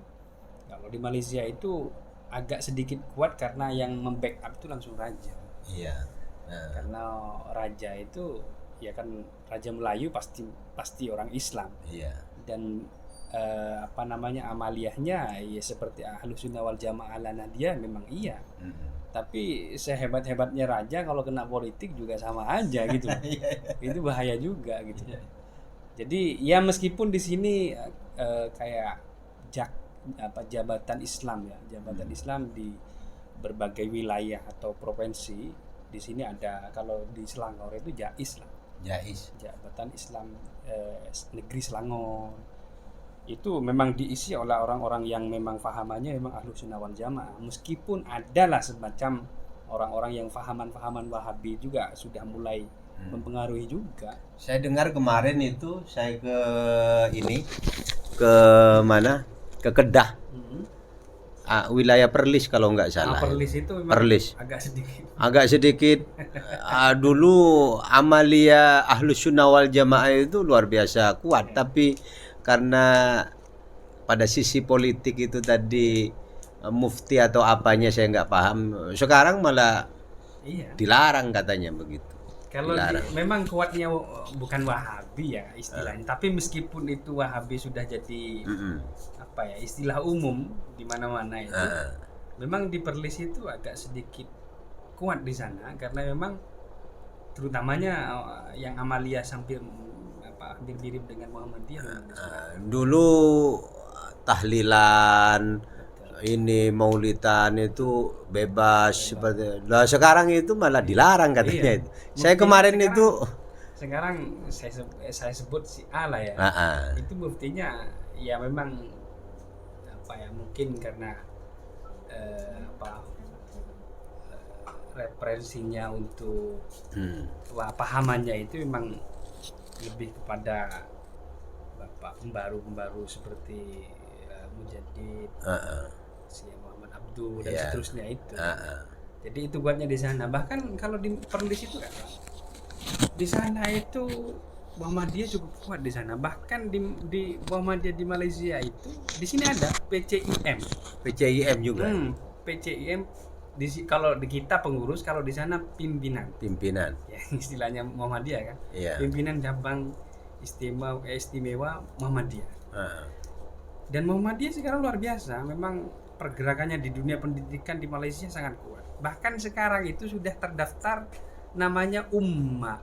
Kalau di Malaysia itu agak sedikit kuat karena yang membackup itu langsung raja. Iya. Karena raja itu ya kan raja Melayu pasti orang Islam. Iya. Dan amaliyahnya ya seperti Ahlus Sunnah wal Jamaah lah dia memang iya. Tapi sehebat-hebatnya raja kalau kena politik juga sama aja gitu. Itu bahaya juga gitu. Jadi ya meskipun di sini kayak jabatan Islam ya, jabatan Islam di berbagai wilayah atau provinsi. Di sini ada, kalau di Selangor itu JAIS lah. Jabatan Islam Negeri Selangor. Itu memang diisi oleh orang-orang yang memang fahamannya memang Ahlus Sunnah wal Jamaah. Meskipun adalah semacam orang-orang yang fahaman Wahabi juga sudah mulai mempengaruhi juga. Saya dengar kemarin itu saya ke mana? Ke Kedah. Wilayah Perlis kalau nggak salah. Perlis itu memang agak sedikit. Dulu amalia Ahlus Sunnah wal Jamaah itu luar biasa kuat, tapi karena pada sisi politik itu tadi mufti atau apanya saya nggak paham. Sekarang malah dilarang katanya begitu. Kalau memang kuatnya bukan Wahabi ya istilahnya, tapi meskipun itu Wahabi sudah jadi istilah umum di mana-mana itu, memang di Perlis itu agak sedikit kuat di sana karena memang terutamanya yang amalia hampir mirip dengan Muhammadiyah. Dulu tahlilan ini maulidan itu bebas seperti. Nah, sekarang itu malah dilarang katanya itu. Saya kemarin sekarang saya sebut si A lah ya. Itu buktinya ya memang mungkin karena referensinya untuk pahamannya itu memang lebih kepada pembaru seperti Mujaddid, si Muhammad Abdul dan seterusnya itu. Jadi itu buatnya di sana. Bahkan kalau di Perlis itu kan di sana itu Muhammadiyah cukup kuat di sana. Bahkan di Muhammadiyah di Malaysia itu di sini ada PCIM juga. PCIM kalau di kita pengurus, kalau di sana pimpinan. Ya, istilahnya Muhammadiyah kan. Pimpinan cabang istimewa Muhammadiyah. Dan Muhammadiyah sekarang luar biasa. Memang pergerakannya di dunia pendidikan di Malaysia sangat kuat. Bahkan sekarang itu sudah terdaftar namanya Ummah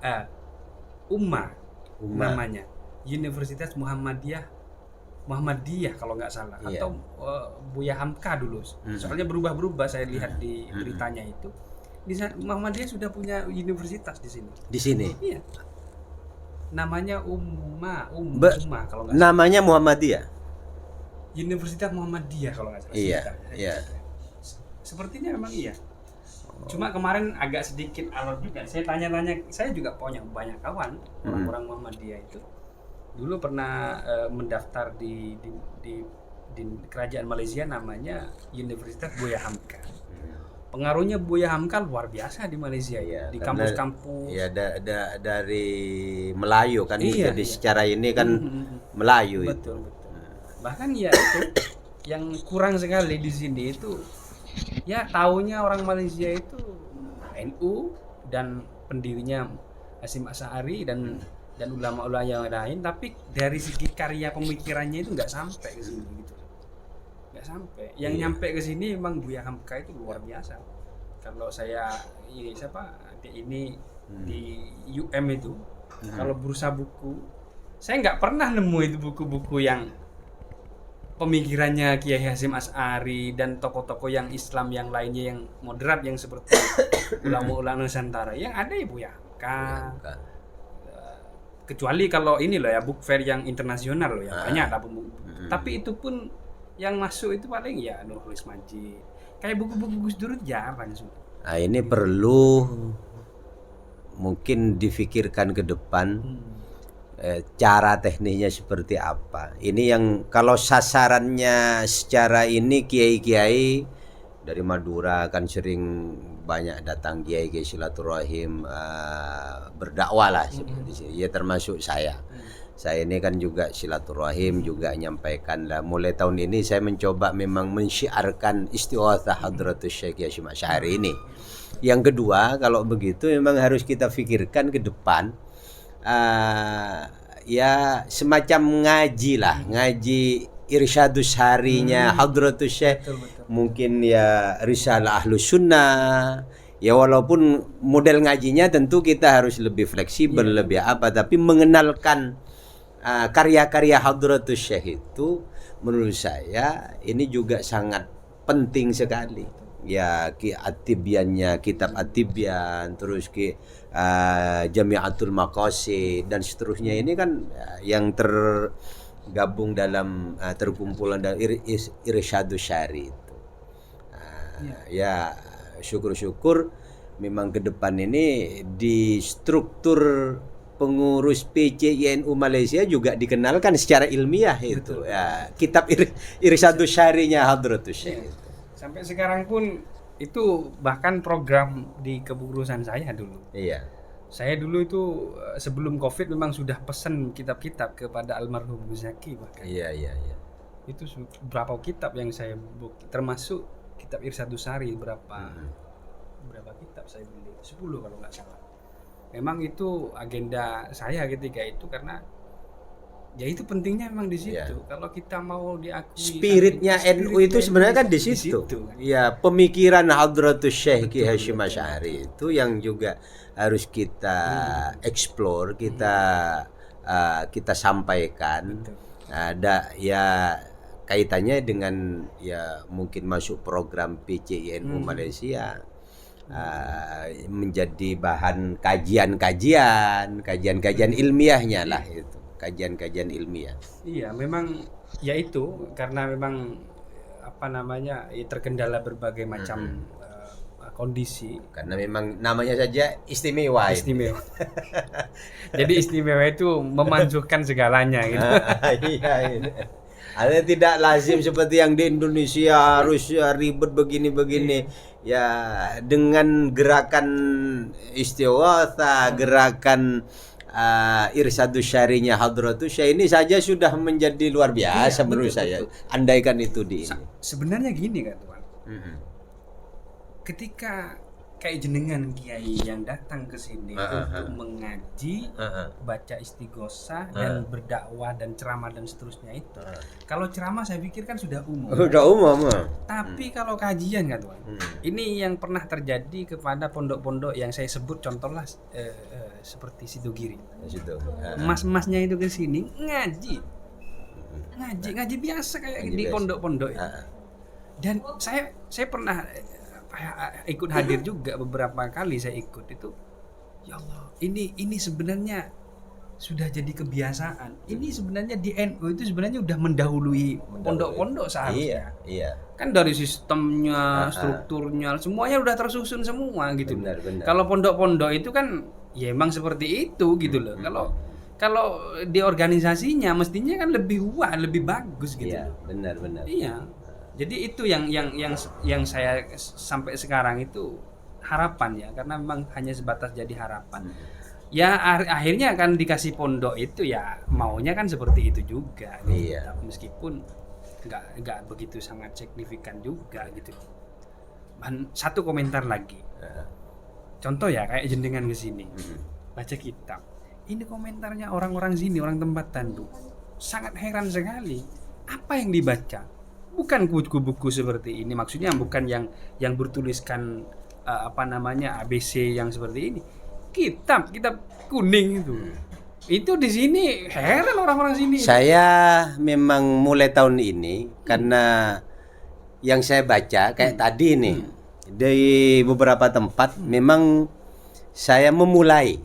namanya Universitas Muhammadiyah kalau nggak salah, atau Buya Hamka dulu. Soalnya berubah saya lihat di beritanya itu. Di Muhammadiyah sudah punya universitas di sini. Iya. Namanya Ummah kalau nggak salah. Namanya Muhammadiyah. Universitas Muhammadiyah kalau nggak salah. Iya. Sepertinya memang iya. Cuma kemarin agak sedikit alot juga. Saya tanya-tanya, saya juga punya banyak kawan orang-orang Muhammadiyah itu. Dulu pernah mendaftar di kerajaan Malaysia namanya Universitas Buya Hamka. Pengaruhnya Buya Hamka luar biasa di Malaysia di kampus-kampus. Iya, dari Melayu kan, jadi secara ini kan Melayu. Betul. Bahkan ya itu yang kurang sekali di sini itu. Ya taunya orang Malaysia itu NU dan pendirinya Hasyim Asy'ari dan dan ulama-ulama yang lain, tapi dari segi karya pemikirannya itu nggak sampai ke sini gitu, nggak sampai. Yang nyampe ke sini emang Buya Hamka itu luar biasa. Kalau saya ini siapa ini di UM itu, kalau bursa buku, saya nggak pernah nemu itu buku-buku yang pemikirannya Kiai Hasyim Asy'ari dan tokoh-tokoh yang Islam yang lainnya yang moderat yang seperti ulama-ulama Nusantara. Yang ada ya Buya Hamka. Kecuali kalau ini loh ya book fair yang internasional loh ya, banyak lah buku. Tapi itu pun yang masuk itu paling ya Nurholis Majid. Kayak buku-buku Gus Dur jarang semua. Nah, ini perlu mungkin difikirkan ke depan. Cara teknisnya seperti apa. Ini yang kalau sasarannya secara ini kiai-kiai dari Madura kan sering banyak datang kiai-kiai silaturahim berdakwah lah seperti sini. Ya termasuk saya. Saya ini kan juga silaturahim juga nyampaikan lah. Mulai tahun ini saya mencoba memang mensyiarkan istighatsah Hadratus Syekh Hasyim Asy'ari ini. Yang kedua, kalau begitu memang harus kita pikirkan ke depan. Ya semacam ngaji lah, ngaji Irsyadus Harinya Hadratus Syekh, mungkin ya Risalah Ahlus Sunnah. Ya walaupun model ngajinya tentu kita harus lebih fleksibel, lebih apa, tapi mengenalkan karya-karya Hadratus Syekh itu menurut saya ini juga sangat penting sekali. Ya At-Tibyannya, kitab At-Tibyan, terus Jami'atul Maqasid dan seterusnya ini kan yang tergabung dalam terkumpulan dari Irsyadus Syari itu. Ya syukur-syukur memang ke depan ini di struktur pengurus PCINU Malaysia juga dikenalkan secara ilmiah itu. Ya, kitab Irsyadus Syarinya Hadratus Syekh. Sampai sekarang pun itu bahkan program di kepengurusan saya dulu. Iya. Saya dulu itu sebelum Covid memang sudah pesan kitab-kitab kepada almarhum Gus Zaki bahkan. Iya. Itu berapa kitab yang saya termasuk kitab Irsyadus Sari berapa kitab saya beli? 10 kalau nggak salah. Memang itu agenda saya ketika itu karena ya itu pentingnya memang di situ. Kalau kita mau diakui spiritnya NU itu sebenarnya kan di situ. Ya, pemikiran Hadratus Syekh Ki Hasyim Asy'ari itu yang juga harus kita explore, kita sampaikan. Ada ya kaitannya dengan ya mungkin masuk program PCINU Malaysia. Menjadi bahan kajian-kajian ilmiahnya lah itu. Kajian-kajian ilmiah. Iya, memang ya itu karena memang apa namanya terkendala berbagai macam kondisi. Karena memang namanya saja istimewa. Jadi istimewa itu memansuhkan segalanya gitu. Iya. Ada tidak lazim seperti yang di Indonesia harus ribet begini. Ya dengan gerakan istighatsah, gerakan Irsyadus Syarinya Hadratus Syekh ini saja sudah menjadi luar biasa menurut saya. Andaikan itu di ini. Sebenarnya gini kan Tuan. Ketika kayak jenengan kiai yang datang ke sini untuk mengaji, baca istighosah dan berdakwah dan ceramah dan seterusnya itu. Kalau ceramah saya pikir kan sudah umum. Sudah umum. Tapi kalau kajian kan Tuan. Ini yang pernah terjadi kepada pondok-pondok yang saya sebut contohlah seperti Sidogiri. Mas-masnya itu ke sini ngaji biasa kayak di pondok-pondok. Dan saya pernah ikut hadir juga beberapa kali saya ikut itu. Ya Allah, ini sebenarnya sudah jadi kebiasaan. Ini sebenarnya di NU itu sebenarnya udah mendahului pondok-pondok seharusnya. Iya. Kan dari sistemnya, strukturnya, semuanya udah tersusun semua gitu. Benar. Kalau pondok-pondok itu kan ya emang seperti itu gitu loh. Kalau di organisasinya mestinya kan lebih lebih bagus gitu. Iya, benar. Iya. Jadi itu yang saya sampai sekarang itu harapan ya, karena memang hanya sebatas jadi harapan. Ya akhirnya kan dikasih pondok itu ya maunya kan seperti itu juga. Gitu. Iya. Meskipun nggak begitu sangat signifikan juga gitu. Dan satu komentar lagi. Contoh ya kayak jenengan ke sini baca kitab. Ini komentarnya orang-orang sini, orang tempat Tandu. Sangat heran sekali. Apa yang dibaca? Bukan buku-buku seperti ini. Maksudnya bukan yang bertuliskan ABC yang seperti ini. Kitab kuning itu. Itu di sini heran orang-orang sini. Saya memang mulai tahun ini karena yang saya baca kayak tadi nih di beberapa tempat memang saya memulai.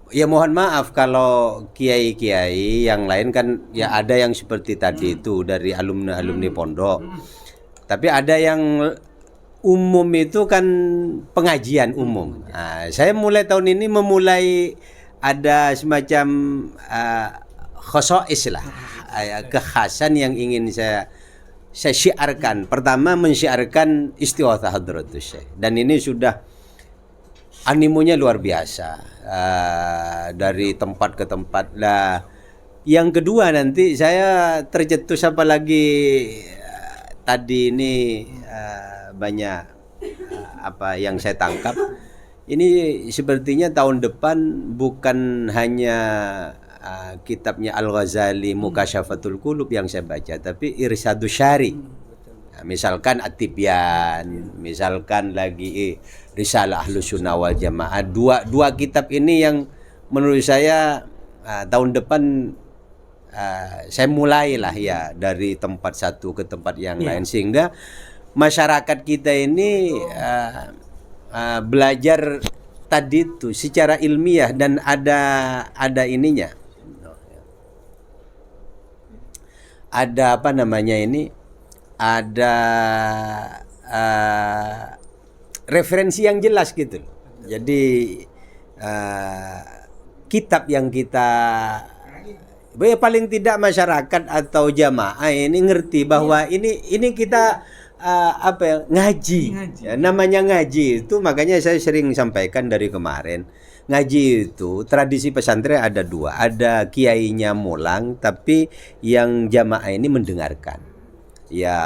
Ya mohon maaf kalau kiai-kiai yang lain kan ya ada yang seperti tadi itu dari alumni pondok. Tapi ada yang umum itu kan pengajian umum. Nah, saya mulai tahun ini memulai ada semacam khosois lah, kekhasan yang ingin saya syiarkan. Pertama mensyiarkan istighatsah hadratus syekh. Dan ini sudah animonya luar biasa. Dari tempat ke tempat lah. Yang kedua nanti saya tercetus apalagi tadi ini banyak apa yang saya tangkap. Ini sepertinya tahun depan bukan hanya kitabnya Al-Ghazali Mukasyafatul Qulub yang saya baca, tapi Irsyadus Syari. Misalkan At-Tibyan, misalkan lagi Risalah Ahlus Sunnah wal Jamaah. Dua kitab ini yang menurut saya tahun depan saya mulailah ya dari tempat satu ke tempat yang lain, sehingga masyarakat kita ini belajar tadi itu secara ilmiah dan ada ininya. Ada apa namanya ini? Ada referensi yang jelas gitu. Jadi kitab yang kita paling tidak masyarakat atau jamaah ini ngerti bahwa ini kita ngaji. Ya, namanya ngaji itu makanya saya sering sampaikan dari kemarin. Ngaji itu tradisi pesantren ada dua, ada kiainya mulang tapi yang jamaah ini mendengarkan. Ya,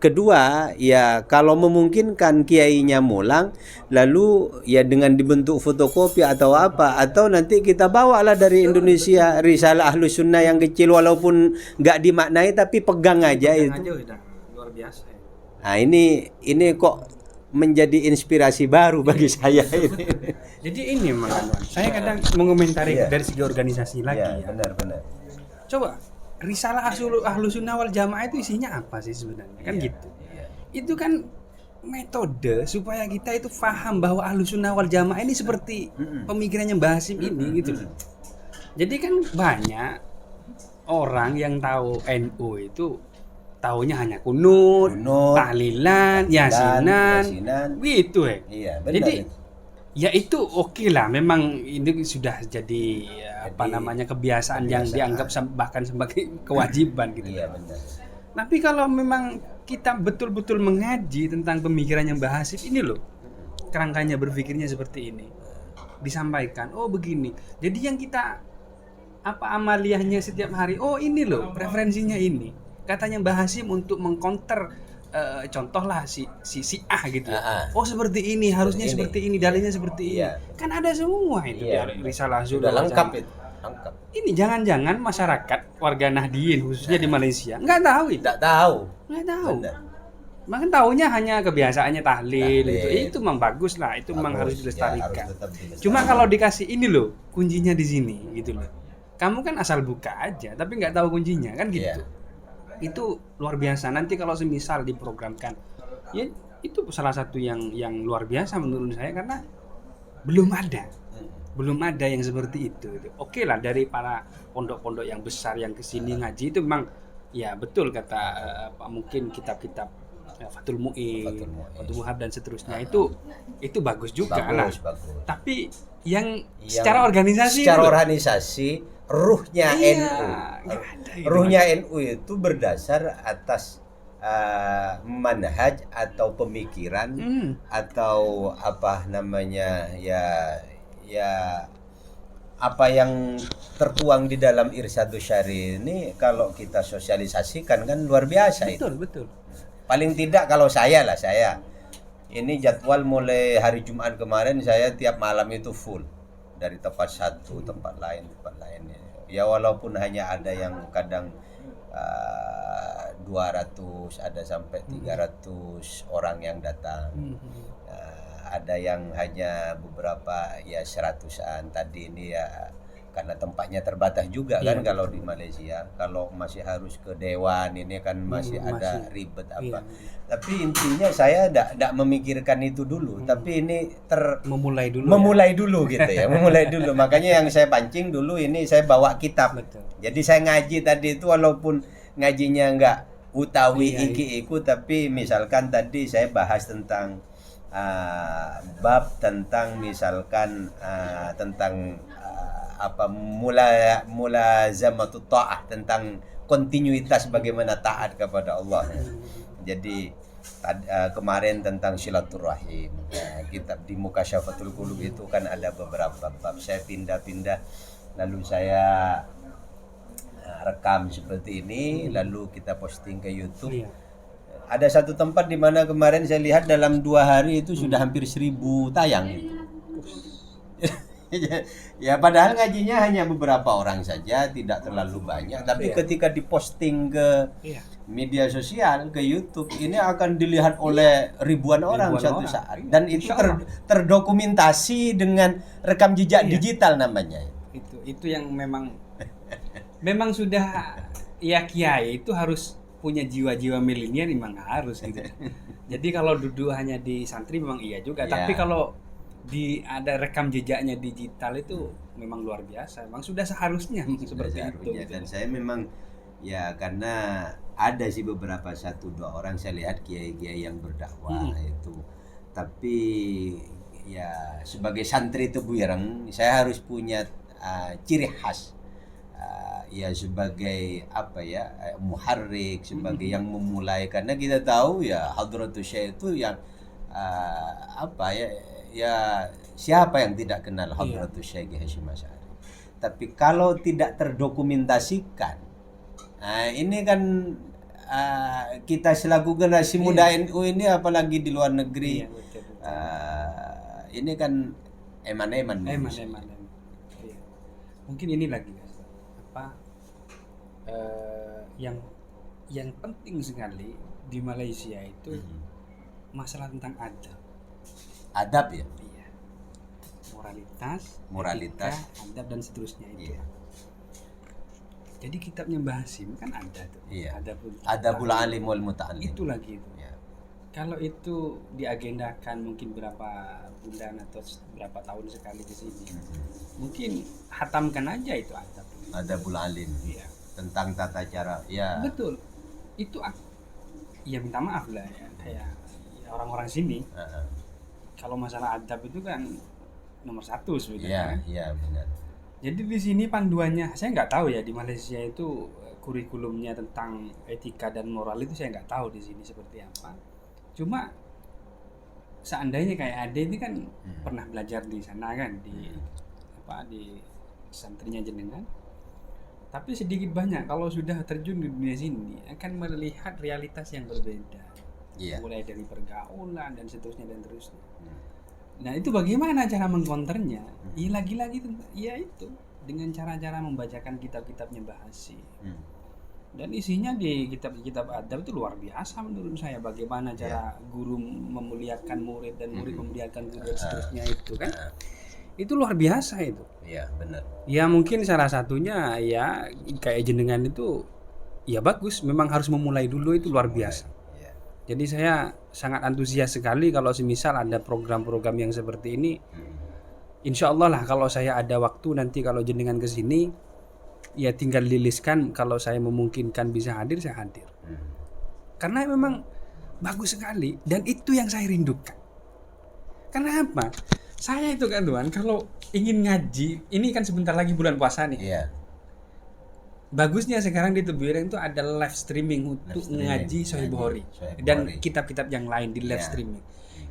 kedua ya kalau memungkinkan kiainya mulang lalu ya dengan dibentuk fotokopi atau apa, atau nanti kita bawalah dari Indonesia Risalah Ahlus Sunnah yang kecil walaupun nggak dimaknai tapi pegang aja itu. Luar biasa. Nah ini kok menjadi inspirasi baru bagi saya ini. Jadi ini Mang, saya kadang mengomentari dari segi organisasi lagi ya. Benar. Coba Risalah Ahlus Sunnah wal Jamaah itu isinya apa sih sebenarnya? Kan gitu. Itu kan metode supaya kita itu paham bahwa Ahlus Sunnah wal Jamaah ini seperti pemikirannya Mbah Hasyim ini gitu. Jadi kan banyak orang yang tahu NU itu taunya hanya kunut, tahlilan, yasinan, gitu ya. Iya, benar. Jadi ya itu oke lah, memang ini sudah jadi kebiasaan yang dianggap bahkan sebagai kewajiban gitu. Iya, benar. Tapi kalau memang kita betul-betul mengaji tentang pemikirannya Mbah Hasyim ini loh, kerangkanya berpikirnya seperti ini, disampaikan, oh begini. Jadi yang kita amaliyahnya setiap hari, oh ini loh preferensinya ini. Katanya Mbah Hasyim untuk mengcounter contohlah si A gitu. Oh seperti ini, harusnya seperti ini, dalilnya seperti ini. Kan ada semua itu dari Risalah sudah lengkap itu. Lengkap. Ini jangan-jangan masyarakat warga Nahdien khususnya di Malaysia nggak tahu itu. Nggak tahu. Benar. Makan tahunya hanya kebiasaannya tahlil itu memang bagus lah, itu memang harus dilestarikan. Cuma kalau dikasih ini loh kuncinya di sini gitu loh. Kamu kan asal buka aja tapi nggak tahu kuncinya kan gitu. Itu luar biasa. Nanti kalau semisal diprogramkan, ya itu salah satu yang luar biasa menurut saya karena belum ada yang seperti itu. Oke lah dari para pondok-pondok yang besar yang kesini ngaji itu memang ya betul kata mungkin kitab-kitab Fathul Mu'in, Fathul Muhab dan seterusnya itu bagus juga bagus. Tapi yang secara organisasi ruhnya NU. Ruhnya NU itu berdasar atas manhaj atau pemikiran atau apa namanya ya apa yang tertuang di dalam Irsyadus Syari ini kalau kita sosialisasikan kan luar biasa. Betul. Paling tidak kalau saya ini jadwal mulai hari Jumat kemarin saya tiap malam itu full dari tempat satu tempat lain ya, walaupun hanya ada yang kadang 200, ada sampai 300 orang yang datang. Ada yang hanya beberapa ya 100-an. Tadi ini ya karena tempatnya terbatas juga kan, kalau di Malaysia. Kalau masih harus ke dewan ini kan masih ada ribet apa. Tapi intinya saya tidak memikirkan itu dulu, tapi ini memulai dulu gitu ya, memulai dulu. Makanya yang saya pancing dulu ini saya bawa kitab. Jadi saya ngaji tadi itu walaupun ngajinya enggak utawi iki-iku, tapi misalkan tadi saya bahas tentang bab tentang misalkan tentang mulazamatut ta'ah, tentang kontinuitas bagaimana taat kepada Allah. Jadi kemarin tentang silaturahim, kitab di Mukasyafatul Qulub itu kan ada beberapa bab, saya pindah-pindah lalu saya rekam seperti ini, lalu kita posting ke YouTube. Ada satu tempat di mana kemarin saya lihat dalam 2 hari itu sudah hampir 1000 tayang itu. Ya padahal ngajinya hanya beberapa orang saja, tidak terlalu banyak, tapi ketika diposting ke media sosial, ke YouTube, ini akan dilihat oleh ribuan orang satu saat, dan itu terdokumentasi dengan rekam jejak digital namanya. Itu yang memang sudah ya, kiai itu harus punya jiwa-jiwa milenial, memang harus gitu. Jadi kalau duduk hanya di santri memang iya juga, tapi kalau ada rekam jejaknya digital itu memang luar biasa. Memang sudah seharusnya seperti itu. Dan saya memang ya, karena ada sih beberapa 1-2 orang saya lihat kiai-kiai yang berdakwah itu. Tapi ya sebagai santri Tebu Ireng saya harus punya ciri khas. Ya sebagai muharrik, sebagai yang memulai, karena kita tahu ya Hadratus Syekh itu yang ya siapa yang tidak kenal Hadratus Syekh Hasyim Asy'ari. Tapi kalau tidak terdokumentasikan, ini kan kita selaku generasi muda NU ini, apalagi di luar negeri, ini kan eman-eman. Mungkin ini lagi yang penting sekali di Malaysia itu masalah tentang adab ya. Iya. Moralitas, etika, adab dan seterusnya itu. Iya. Jadi kitabnya Mbah Hasyim kan ada tuh. Iya. Adabul alim wal muta'allim. Itu lagi itu. Ya. Kalau itu diagendakan mungkin berapa bulan atau berapa tahun sekali di sini, mungkin hatamkan aja itu adab. Adabul alim. Iya. Tentang tata cara. Ya. Betul. Itu ya minta maaf lah ya, kayak orang-orang sini. Kalau masalah adab itu kan nomor 1 sebenarnya. Iya, benar. Jadi di sini panduannya, saya nggak tahu ya di Malaysia itu kurikulumnya tentang etika dan moral itu saya nggak tahu di sini seperti apa. Cuma seandainya kayak Ade ini kan pernah belajar di sana kan, di santrinya jenengan. Tapi sedikit banyak kalau sudah terjun di dunia sini akan melihat realitas yang berbeda. Mulai dari pergaulan dan seterusnya dan terusnya. Nah itu bagaimana cara mengkonternya? Ya lagi-lagi ya itu dengan cara-cara membacakan kitab-kitabnya Mbah Hasyim. Dan isinya di kitab-kitab adab itu luar biasa menurut saya. Bagaimana cara guru memuliakan murid dan murid memuliakan guru dan seterusnya itu kan. Itu luar biasa itu. Iya, benar. Ya mungkin salah satunya ya kayak jenengan itu ya bagus, memang harus memulai dulu, itu luar biasa. Jadi saya sangat antusias sekali kalau semisal ada program-program yang seperti ini. Insya Allah lah kalau saya ada waktu nanti kalau jenengan ke sini ya tinggal liliskan, kalau saya memungkinkan bisa hadir saya hadir. Karena memang bagus sekali dan itu yang saya rindukan. Karena apa? Saya itu kan Tuhan, kalau ingin ngaji, ini kan sebentar lagi bulan puasa nih. Iya. Bagusnya sekarang di Tebu Ireng itu ada live streaming untuk ngaji Sahih Bukhari dan kitab-kitab yang lain di live streaming.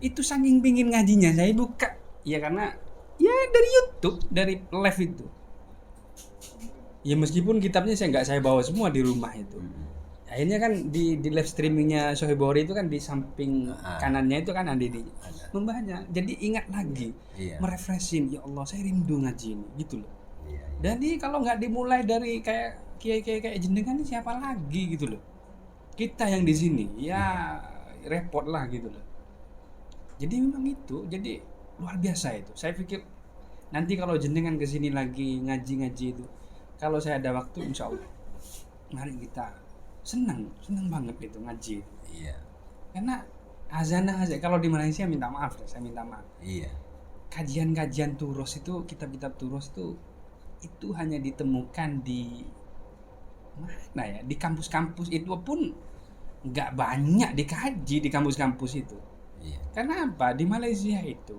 Itu saking pingin ngajinya saya buka, ya karena ya dari YouTube, dari live itu. Ya meskipun kitabnya saya bawa semua di rumah itu. Akhirnya kan di live streamingnya Sohibori itu kan di samping kanannya itu kan ada di membaca. Jadi ingat lagi, merefreshing. Ya Allah, saya rindu ngaji ini, gitu loh. Jadi kalau nggak dimulai dari kayak kiai-kiai kayak jenengan ini siapa lagi gitu loh. Kita yang di sini ya repot lah gitu loh. Jadi memang itu, jadi luar biasa itu. Saya pikir nanti kalau jenengan ke sini lagi ngaji-ngaji itu, kalau saya ada waktu insya Allah, mari kita senang banget gitu ngaji. Iya. Karena azanah aja. Kalau di Malaysia minta maaf ya, saya minta maaf. Iya. Kajian-kajian Turos itu, kitab-kitab Turos itu hanya ditemukan di mana ya, di kampus-kampus itu pun nggak banyak dikaji di kampus-kampus itu. Karena apa? Di Malaysia itu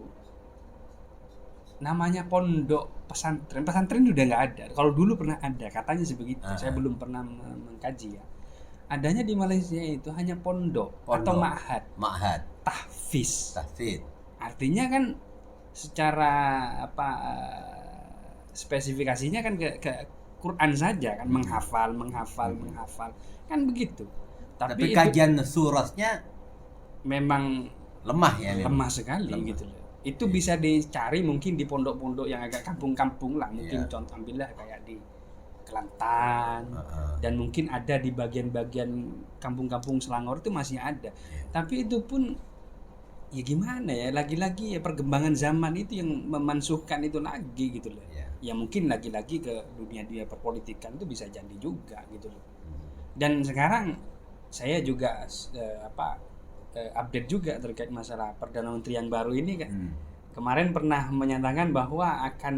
namanya pondok pesantren udah nggak ada. Kalau dulu pernah ada, katanya sebegitu. Saya belum pernah mengkaji ya. Adanya di Malaysia itu hanya pondok atau ma'had tahfiz. Artinya kan secara apa spesifikasinya kan ke Quran saja kan, menghafal kan begitu. Tapi kajian surahnya memang lemah ya, lemah sekali gitu loh. Itu bisa dicari mungkin di pondok-pondok yang agak kampung-kampung lah, mungkin contoh ambillah kayak di Kelantan dan mungkin ada di bagian-bagian kampung-kampung Selangor itu masih ada. Tapi itu pun ya gimana ya, lagi-lagi ya perkembangan zaman itu yang memansuhkan itu lagi gitu loh. Ya mungkin lagi-lagi ke dunia perpolitikan itu bisa jadi juga gitu loh. Dan sekarang saya juga update juga terkait masalah Perdana Menteri yang baru ini kan. Kemarin pernah menyatakan bahwa akan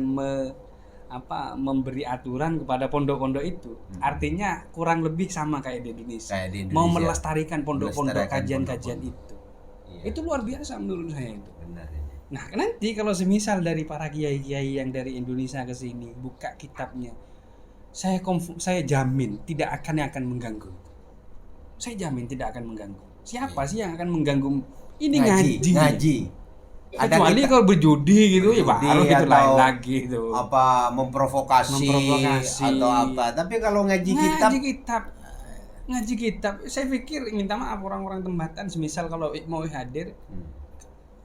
memberi aturan kepada pondok-pondok itu. Artinya kurang lebih sama kayak di Indonesia. Mau melestarikan pondok-pondok kajian-kajian itu. Itu luar biasa menurut saya itu. Benar. Nah, nanti kalau semisal dari para kiai-kiai yang dari Indonesia ke sini buka kitabnya, saya jamin tidak akan mengganggu. Saya jamin tidak akan mengganggu. Siapa sih yang akan mengganggu? Ini ngaji. Kecuali kalau berjudi gitu ya baru itu lain lagi itu. Apa memprovokasi atau apa. Tapi kalau ngaji kitab, saya pikir minta maaf orang-orang tempatan semisal kalau mau hadir,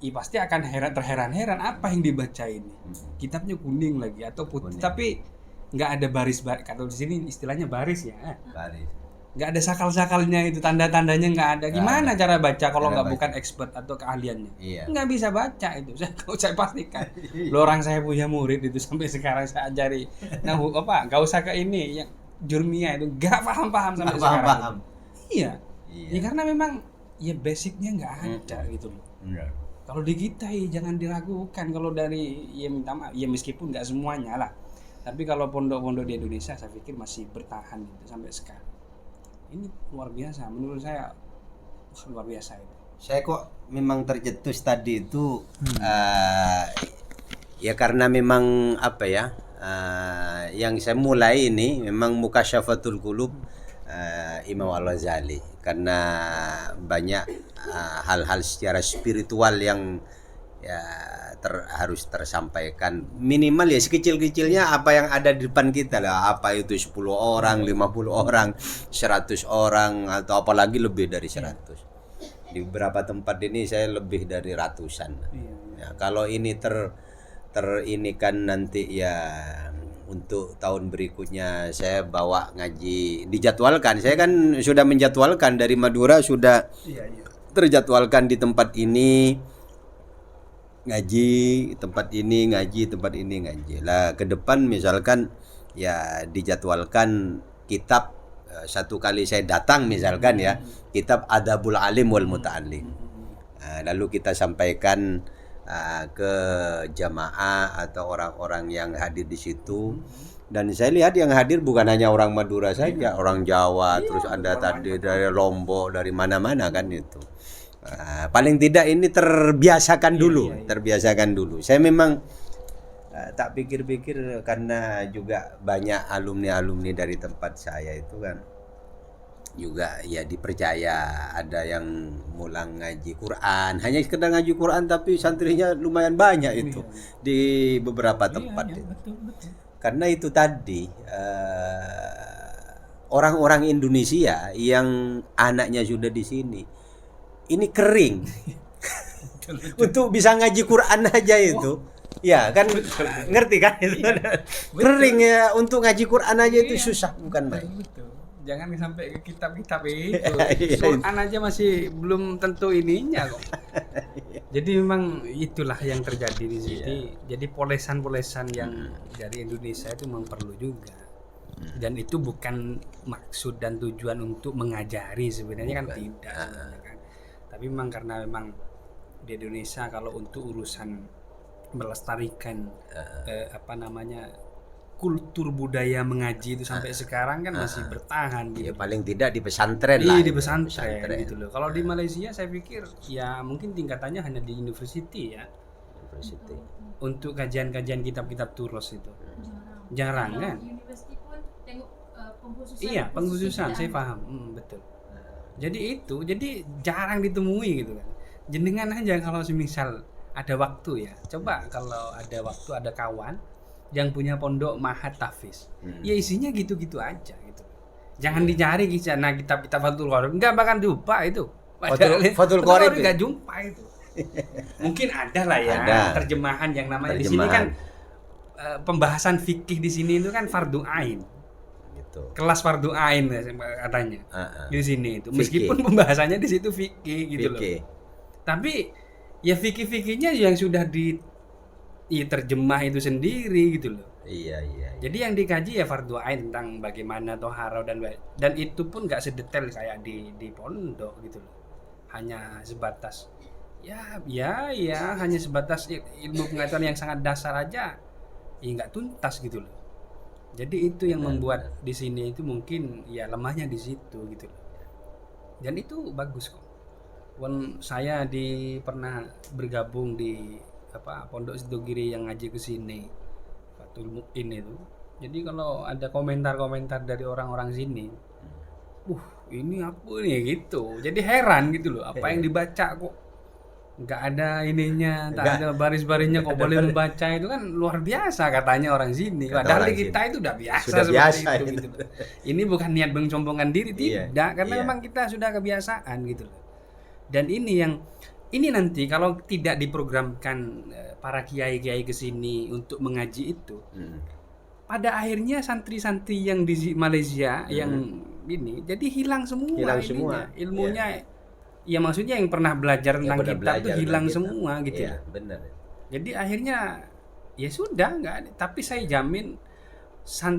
pasti akan terheran-heran apa yang dibaca ini. Kitabnya kuning lagi atau putih, tapi nggak ada baris. Kalau di sini istilahnya baris ya. Nggak ada sakal-sakalnya itu, tanda-tandanya nggak ada. Gimana cara baca kalau nggak bukan expert atau keahliannya? Nggak bisa baca itu. Saya pastikan. Lo orang saya punya murid itu sampai sekarang saya ajari. Nah nggak usah ke ini yang jurmiyah itu nggak paham sampai sekarang. Iya. Ya karena memang ya basicnya nggak ada gitu loh. Kalau di kita jangan diragukan. Kalau dari ya minta maaf ya meskipun nggak semuanya lah. Tapi kalau pondok-pondok di Indonesia saya pikir masih bertahan gitu, sampai sekarang. Ini luar biasa menurut saya, luar biasa itu. Saya kok memang tercetus tadi itu ya karena memang apa ya, yang saya mulai ini memang Mukasyafatul Qulub Imam Al-Ghazali, karena banyak hal-hal secara spiritual yang ya harus tersampaikan, minimal ya sekecil-kecilnya apa yang ada di depan kita lah, apa itu 10 orang, 50 orang, 100 orang atau apalagi lebih dari 100. Di beberapa tempat ini saya lebih dari ratusan. Ya, kalau ini terinikan nanti ya untuk tahun berikutnya saya bawa ngaji, dijadwalkan. Saya kan sudah menjadwalkan dari Madura, sudah terjadwalkan di tempat ini ngaji, tempat ini ngaji lah. Ke depan misalkan ya dijadwalkan kitab, satu kali saya datang misalkan ya, kitab Adabul Alim wal Muta'allim. Lalu kita sampaikan ke jamaah atau orang-orang yang hadir di situ. Dan saya lihat yang hadir bukan hanya orang Madura saja, orang Jawa, terus ada tadi dari Lombok, dari mana-mana kan itu. Paling tidak ini terbiasakan dulu. Saya memang tak pikir-pikir, karena juga banyak alumni dari tempat saya itu kan juga ya dipercaya, ada yang mulang ngaji Quran, hanya sekedar ngaji Quran tapi santrinya lumayan banyak itu di beberapa tempat. Betul. Karena itu tadi orang-orang Indonesia yang anaknya sudah di sini ini kering untuk bisa ngaji Quran aja itu. Ya kan, ngerti kan itu. Kering ya, untuk ngaji Quran aja itu susah, bukan main. Betul. Jangan sampai ke kitab-kitab itu. Iya. Quran aja masih belum tentu ininya kok. Jadi memang itulah yang terjadi di sini. Jadi polesan-polesan yang dari Indonesia itu memang perlu juga. Dan itu bukan maksud dan tujuan untuk mengajari sebenarnya, kan tidak sebenarnya kan. Tapi memang karena memang di Indonesia kalau untuk urusan melestarikan kultur budaya mengaji itu sampai sekarang kan masih bertahan Ya gitu. paling tidak di pesantren Iya, lah. di pesantren gitu loh. Kalau di Malaysia saya pikir ya mungkin tingkatannya hanya di university ya. University. Untuk kajian-kajian kitab-kitab turos itu. Jarang kan? Universiti pun tengok pengkhususan. Iya, pengkhususan saya paham. Betul. Jadi jarang ditemui gitu kan. Jenengan aja kalau semisal ada waktu ya, coba kalau ada waktu, ada kawan yang punya pondok Mahat Tahfiz, ya isinya gitu-gitu aja gitu. Jangan dicari kisah kitab-kitab Fathul Qorib, nggak bakal jumpa itu. Fathul Qorib nggak jumpa itu. Mungkin ada lah ya Ada. terjemahan yang namanya di sini kan pembahasan fikih di sini itu kan fardu ain. Gitu. Kelas fardu ain katanya di sini itu, meskipun pembahasannya di situ fikih gitu loh. Tapi ya fikih-fikihnya yang sudah terjemah itu sendiri gitu loh. Iya. Jadi yang dikaji ya fardu ain tentang bagaimana tohara dan itu pun nggak sedetail kayak di pondok gitu loh. Hanya sebatas ya hanya sebatas ilmu pengetahuan yang sangat dasar aja, ya nggak tuntas gitu loh. Jadi itu yang membuat di sini itu mungkin ya lemahnya di situ gitu loh. Dan itu bagus kok. Saya pernah bergabung di Pondok Sidogiri yang ngaji ke sini, Fathul Mu'in itu. Jadi kalau ada komentar-komentar dari orang-orang sini, ini apa nih gitu. Jadi heran gitu loh, apa yang dibaca kok nggak ada ininya, tak ada baris-barisnya kok boleh membaca, itu kan luar biasa katanya orang sini. Padahal kita itu udah biasa seperti itu gitu. Ini bukan niat mensombongkan diri, tidak, karena memang kita sudah kebiasaan gitu loh. Dan ini nanti kalau tidak diprogramkan para kiai-kiai ke sini untuk mengaji itu, pada akhirnya santri-santri yang di Malaysia yang ini jadi hilang semua ilmunya. Ya maksudnya yang pernah belajar tentang kitab itu hilang semua gitu. Iya, benar. Jadi akhirnya ya sudah nggak ada. Tapi saya jamin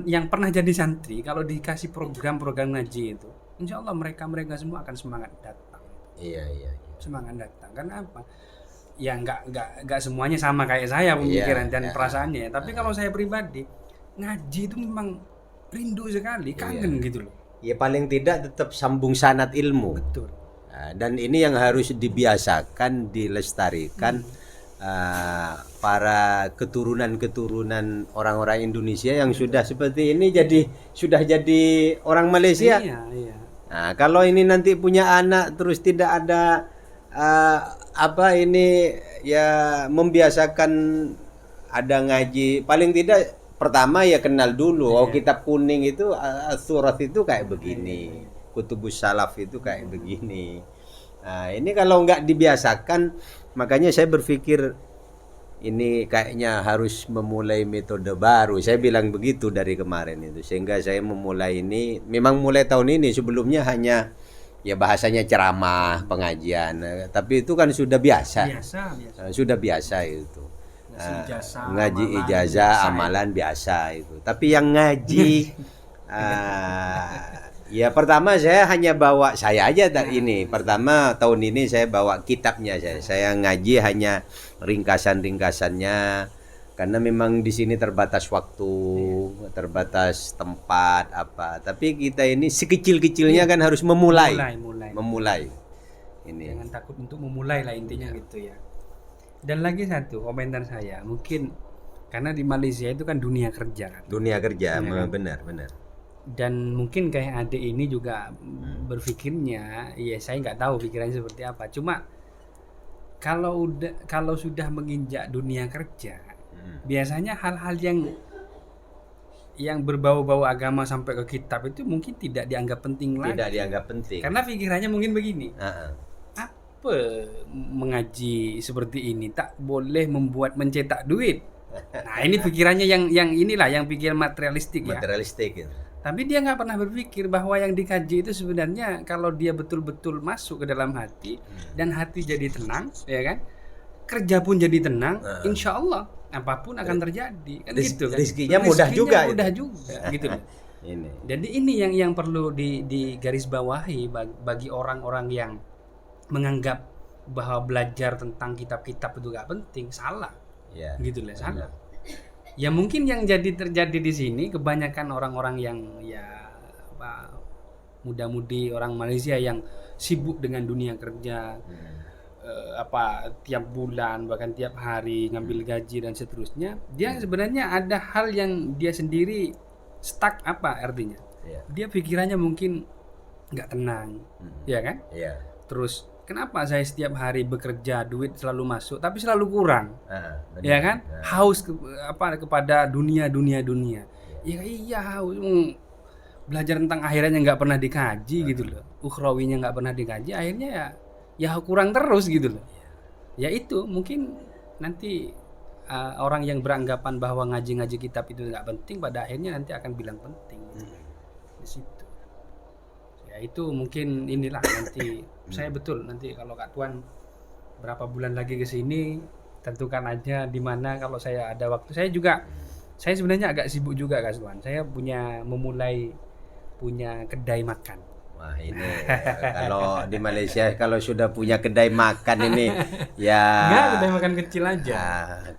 yang pernah jadi santri kalau dikasih program-program ngaji itu, insya Allah mereka semua akan semangat datang. Iya. Semangat datang. Karena apa? Ya nggak semuanya sama kayak saya pemikiran dan perasaannya. Tapi kalau saya pribadi ngaji itu memang rindu sekali, kangen gitu loh. Ya paling tidak tetap sambung sanad ilmu. Betul. Dan ini yang harus dibiasakan, dilestarikan para keturunan orang-orang Indonesia yang sudah seperti ini sudah jadi orang Malaysia. Iya. Nah, kalau ini nanti punya anak terus tidak ada membiasakan ada ngaji, paling tidak pertama ya kenal dulu. Kitab kuning itu surat itu kayak begini, kutubus salaf itu kayak begini. Nah, ini kalau nggak dibiasakan, makanya saya berpikir ini kayaknya harus memulai metode baru. Saya bilang begitu dari kemarin itu, sehingga saya memulai ini. Memang mulai tahun ini, sebelumnya hanya ya bahasanya ceramah, pengajian, tapi itu kan sudah biasa. Sudah biasa itu. Ngaji ijazah, amalan biasa itu. Tapi yang ngaji ya pertama saya hanya bawa pertama tahun ini saya bawa kitabnya, saya ngaji hanya ringkasannya karena memang di sini terbatas waktu, terbatas tempat tapi kita ini sekecil-kecilnya kan harus memulai. Ini jangan takut untuk memulai lah intinya gitu ya. Dan lagi satu komentar saya, mungkin karena di Malaysia itu kan dunia kerja benar. Dan mungkin kayak adik ini juga berpikirnya, ya saya nggak tahu pikirannya seperti apa. Cuma kalau sudah menginjak dunia kerja, biasanya hal-hal yang yang berbau-bau agama sampai ke kitab itu mungkin tidak dianggap penting lagi. Tidak dianggap penting. Karena pikirannya mungkin begini. Heeh. Apa mengaji seperti ini tak boleh mencetak duit. Nah, ini pikirannya yang inilah yang pikiran materialistik ya. Materialistik gitu. Tapi dia nggak pernah berpikir bahwa yang dikaji itu sebenarnya kalau dia betul-betul masuk ke dalam hati dan hati jadi tenang, ya kan? Kerja pun jadi tenang, insya Allah apapun akan terjadi. Kan gitu kan? Rizkinya mudah juga. Mudah juga, gitu loh. Ini. Jadi ini yang perlu digarisbawahi bagi orang-orang yang menganggap bahwa belajar tentang kitab-kitab itu gak penting, salah. Ya. Gitu lah, salah. Ya mungkin yang terjadi di sini kebanyakan orang-orang yang muda-mudi orang Malaysia yang sibuk dengan dunia kerja, tiap bulan bahkan tiap hari ngambil gaji dan seterusnya, dia sebenarnya ada hal yang dia sendiri stuck, apa artinya? Dia pikirannya mungkin nggak tenang, ya kan? Terus kenapa saya setiap hari bekerja, duit selalu masuk tapi selalu kurang, ya kan? Haus kepada dunia. Ya iya, haus. Belajar tentang akhiratnya nggak pernah dikaji gitu loh, ukhrawinya nggak pernah dikaji, akhirnya ya kurang terus gitu loh. Ya itu mungkin nanti orang yang beranggapan bahwa ngaji kitab itu nggak penting, pada akhirnya nanti akan bilang penting di situ. Ya itu mungkin inilah nanti saya betul nanti kalau Kak Tuan berapa bulan lagi ke sini tentukan aja di mana, kalau saya ada waktu. Saya sebenarnya agak sibuk juga Kak Tuan. Saya memulai punya kedai makan. Wah ini kalau di Malaysia kalau sudah punya kedai makan ini ya enggak, kedai makan kecil aja.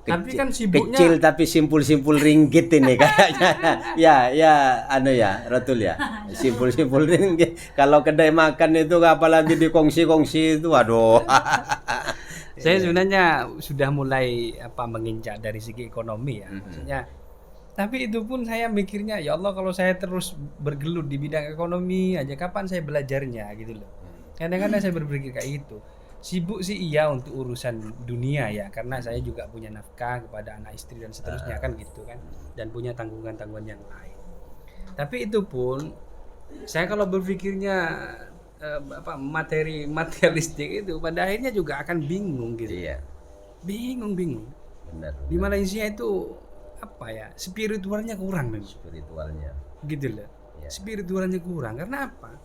Tapi kan sibuknya kecil tapi simpul-simpul ringgit ini kayaknya. ya Ratul ya. Simpul-simpul ringgit. Kalau kedai makan itu apalagi dikongsi-kongsi itu aduh. Saya sebenarnya sudah mulai menginjak dari segi ekonomi ya. Maksudnya tapi itu pun saya mikirnya, ya Allah kalau saya terus bergelut di bidang ekonomi aja kapan saya belajarnya gitu loh. Kadang-kadang saya berpikir kayak gitu. Sibuk sih iya untuk urusan dunia ya, karena saya juga punya nafkah kepada anak istri dan seterusnya kan gitu kan, dan punya tanggungan-tanggungan yang lain. Tapi itu pun saya kalau berpikirnya materi materialistik itu pada akhirnya juga akan bingung gitu. Iya. Bingung. Benar. Di Malaysia itu spiritualnya kurang memang. Spiritualnya. Gitu loh. Ya. Spiritualnya kurang karena apa?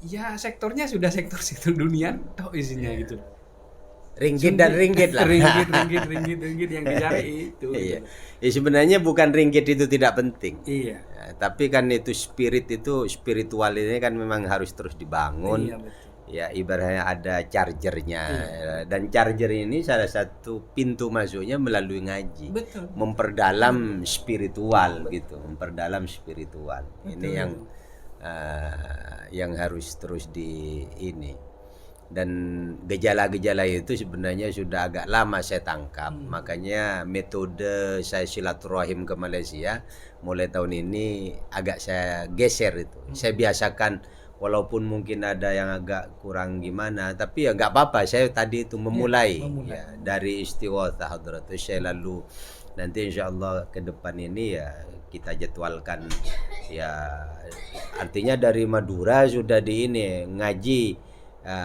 Ya sektornya sudah sektor dunia toh isinya gitu. Ringgit dan ringgit lah. ringgit yang dicari itu. Iya. Ya sebenarnya bukan ringgit itu tidak penting. Iya. Ya, tapi kan itu spiritual ini kan memang harus terus dibangun. Iya betul. Ya ibaratnya ada chargernya. Dan charger ini salah satu pintu masuknya melalui ngaji. Betul. Memperdalam spiritual gitu, memperdalam spiritual. Betul. Ini yang harus terus dan gejala-gejala itu sebenarnya sudah agak lama saya tangkap. Makanya metode saya silaturahim ke Malaysia mulai tahun ini agak saya geser itu. Saya biasakan walaupun mungkin ada yang agak kurang gimana, tapi ya nggak apa-apa. Saya tadi itu memulai. Ya, dari istighatsah hadratus saya, lalu nanti insya Allah ke depan ini ya kita jadwalkan ya, artinya dari Madura sudah ngaji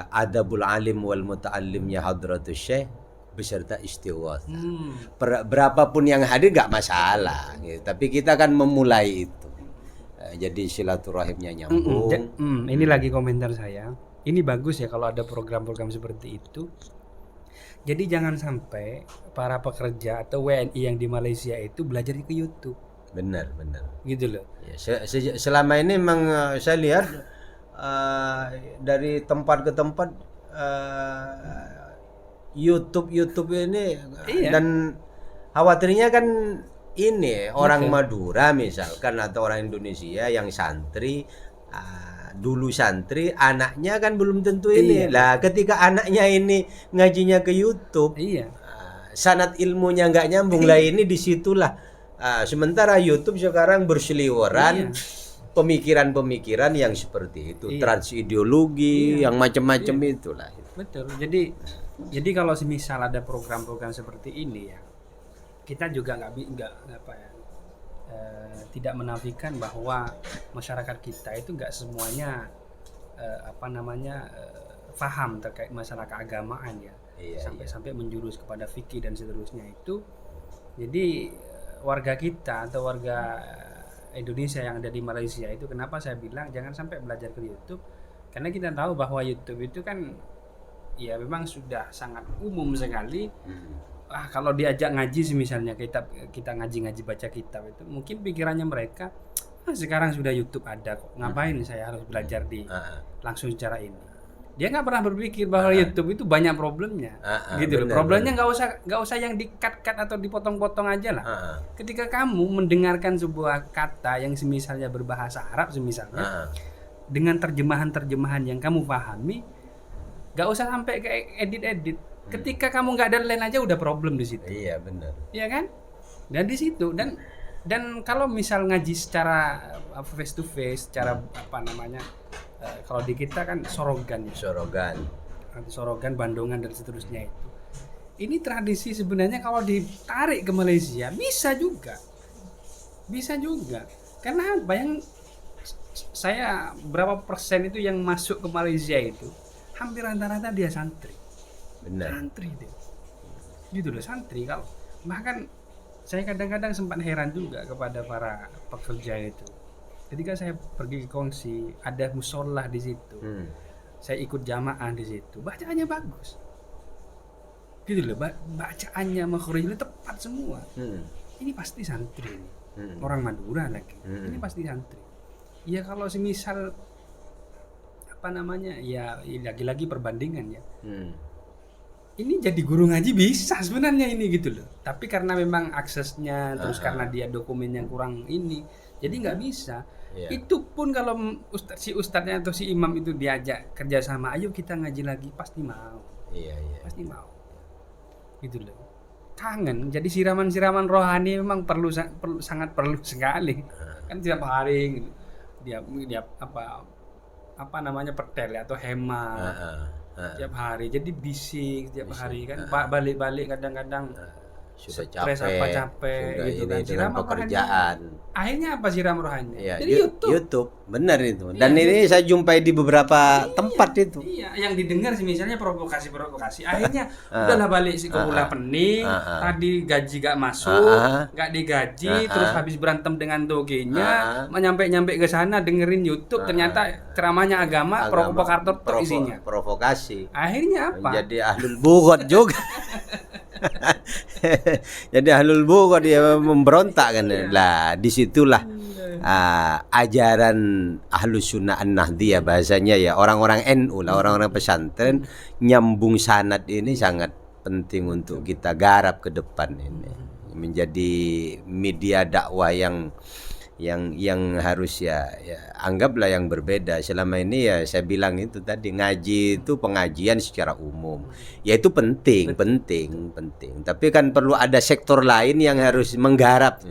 adabul alim wal muta'allim ya hadratus syekh beserta istighatsah. Berapapun yang hadir nggak masalah gitu. Tapi kita kan memulai itu. Jadi silaturahimnya nyambung. Ini lagi komentar saya. Ini bagus ya kalau ada program-program seperti itu. Jadi jangan sampai para pekerja atau WNI yang di Malaysia itu belajar ke YouTube. Benar. Gitu loh. Ya, selama ini memang saya lihat dari tempat ke tempat YouTube ini dan khawatirnya kan ini orang Madura misalkan atau orang Indonesia yang santri dulu santri, anaknya kan belum tentu ini. Lah ketika anaknya ini ngajinya ke YouTube, sanad ilmunya nggak nyambung lah, ini disitulah. Sementara YouTube sekarang berseliweran pemikiran-pemikiran yang seperti itu, transideologi yang macam-macam itulah. Betul. Jadi kalau semisal ada program-program seperti ini ya, kita juga tidak menafikan bahwa masyarakat kita itu nggak semuanya paham terkait masalah keagamaan ya. Sampai menjurus kepada fikih dan seterusnya itu. Jadi warga kita atau warga Indonesia yang ada di Malaysia itu, kenapa saya bilang jangan sampai belajar ke YouTube, karena kita tahu bahwa YouTube itu kan ya memang sudah sangat umum sekali. Kalau diajak ngaji misalnya, kita ngaji baca kitab itu, mungkin pikirannya mereka sekarang sudah YouTube ada kok, ngapain saya harus belajar di langsung secara ini. Dia nggak pernah berpikir bahwa YouTube itu banyak problemnya, gitu loh. Problemnya nggak usah yang di-cut atau dipotong-potong aja lah. Ketika kamu mendengarkan sebuah kata yang semisalnya berbahasa Arab semisalnya, dengan terjemahan yang kamu pahami, nggak usah sampai ke edit. Ketika kamu nggak ada lain aja udah problem di situ. Iya benar. Iya kan? Dan di situ dan kalau misal ngaji secara face to face, secara kalau di kita kan sorogan, bandongan dan seterusnya itu. Ini tradisi sebenarnya kalau ditarik ke Malaysia bisa juga. Karena saya berapa persen itu yang masuk ke Malaysia itu hampir rata-rata dia santri. Benar. Santri itu. Gitu loh, santri. Kalau bahkan saya kadang-kadang sempat heran juga kepada para pekerja itu. Ketika saya pergi ke kongsi, ada musola di situ. Saya ikut jamaah di situ. Bacaannya bagus. Gitu loh, bacaannya makhrajnya tepat semua. Ini pasti santri ini. Orang Madura lagi. Ini pasti santri. Ya kalau semisal ya lagi-lagi perbandingan ya. Ini jadi guru ngaji bisa sebenarnya ini gitu loh. Tapi karena memang aksesnya, terus karena dia dokumennya kurang ini, jadi nggak bisa. Itu pun kalau si ustadznya atau si imam itu diajak kerjasama, ayo kita ngaji lagi, pasti mau. Pasti mau. Gitu loh. Kangen. Jadi siraman rohani memang sangat perlu sekali. Kan tiap hari gitu. Dia petel atau hema. Tiap hari jadi bising tiap hari kan, balik kadang-kadang sudah capek gitu kan, dengan pekerjaan. Akhirnya apa siram rohani? Jadi YouTube benar itu. Dan ini saya jumpai di beberapa tempat itu. Iya, yang didengar sih misalnya provokasi. Akhirnya udahlah balik si kepula pening, tadi gaji gak masuk, gak digaji, terus habis berantem dengan dogenya, nyampe ke sana dengerin YouTube, ternyata ceramahnya agama provokator isinya. Provokasi. Akhirnya apa? Jadi ahlul bughad juga. Jadi ahlul bughad dia memberontak kan. Lah disitulah ajaran Ahlus Sunnah An-Nahdiyah bahasanya ya, orang-orang NU lah, orang-orang pesantren, nyambung sanad ini sangat penting untuk kita garap ke depan ini, menjadi media dakwah yang harus ya anggaplah yang berbeda. Selama ini ya saya bilang itu tadi, ngaji itu pengajian secara umum ya, itu penting. Tapi kan perlu ada sektor lain yang harus menggarap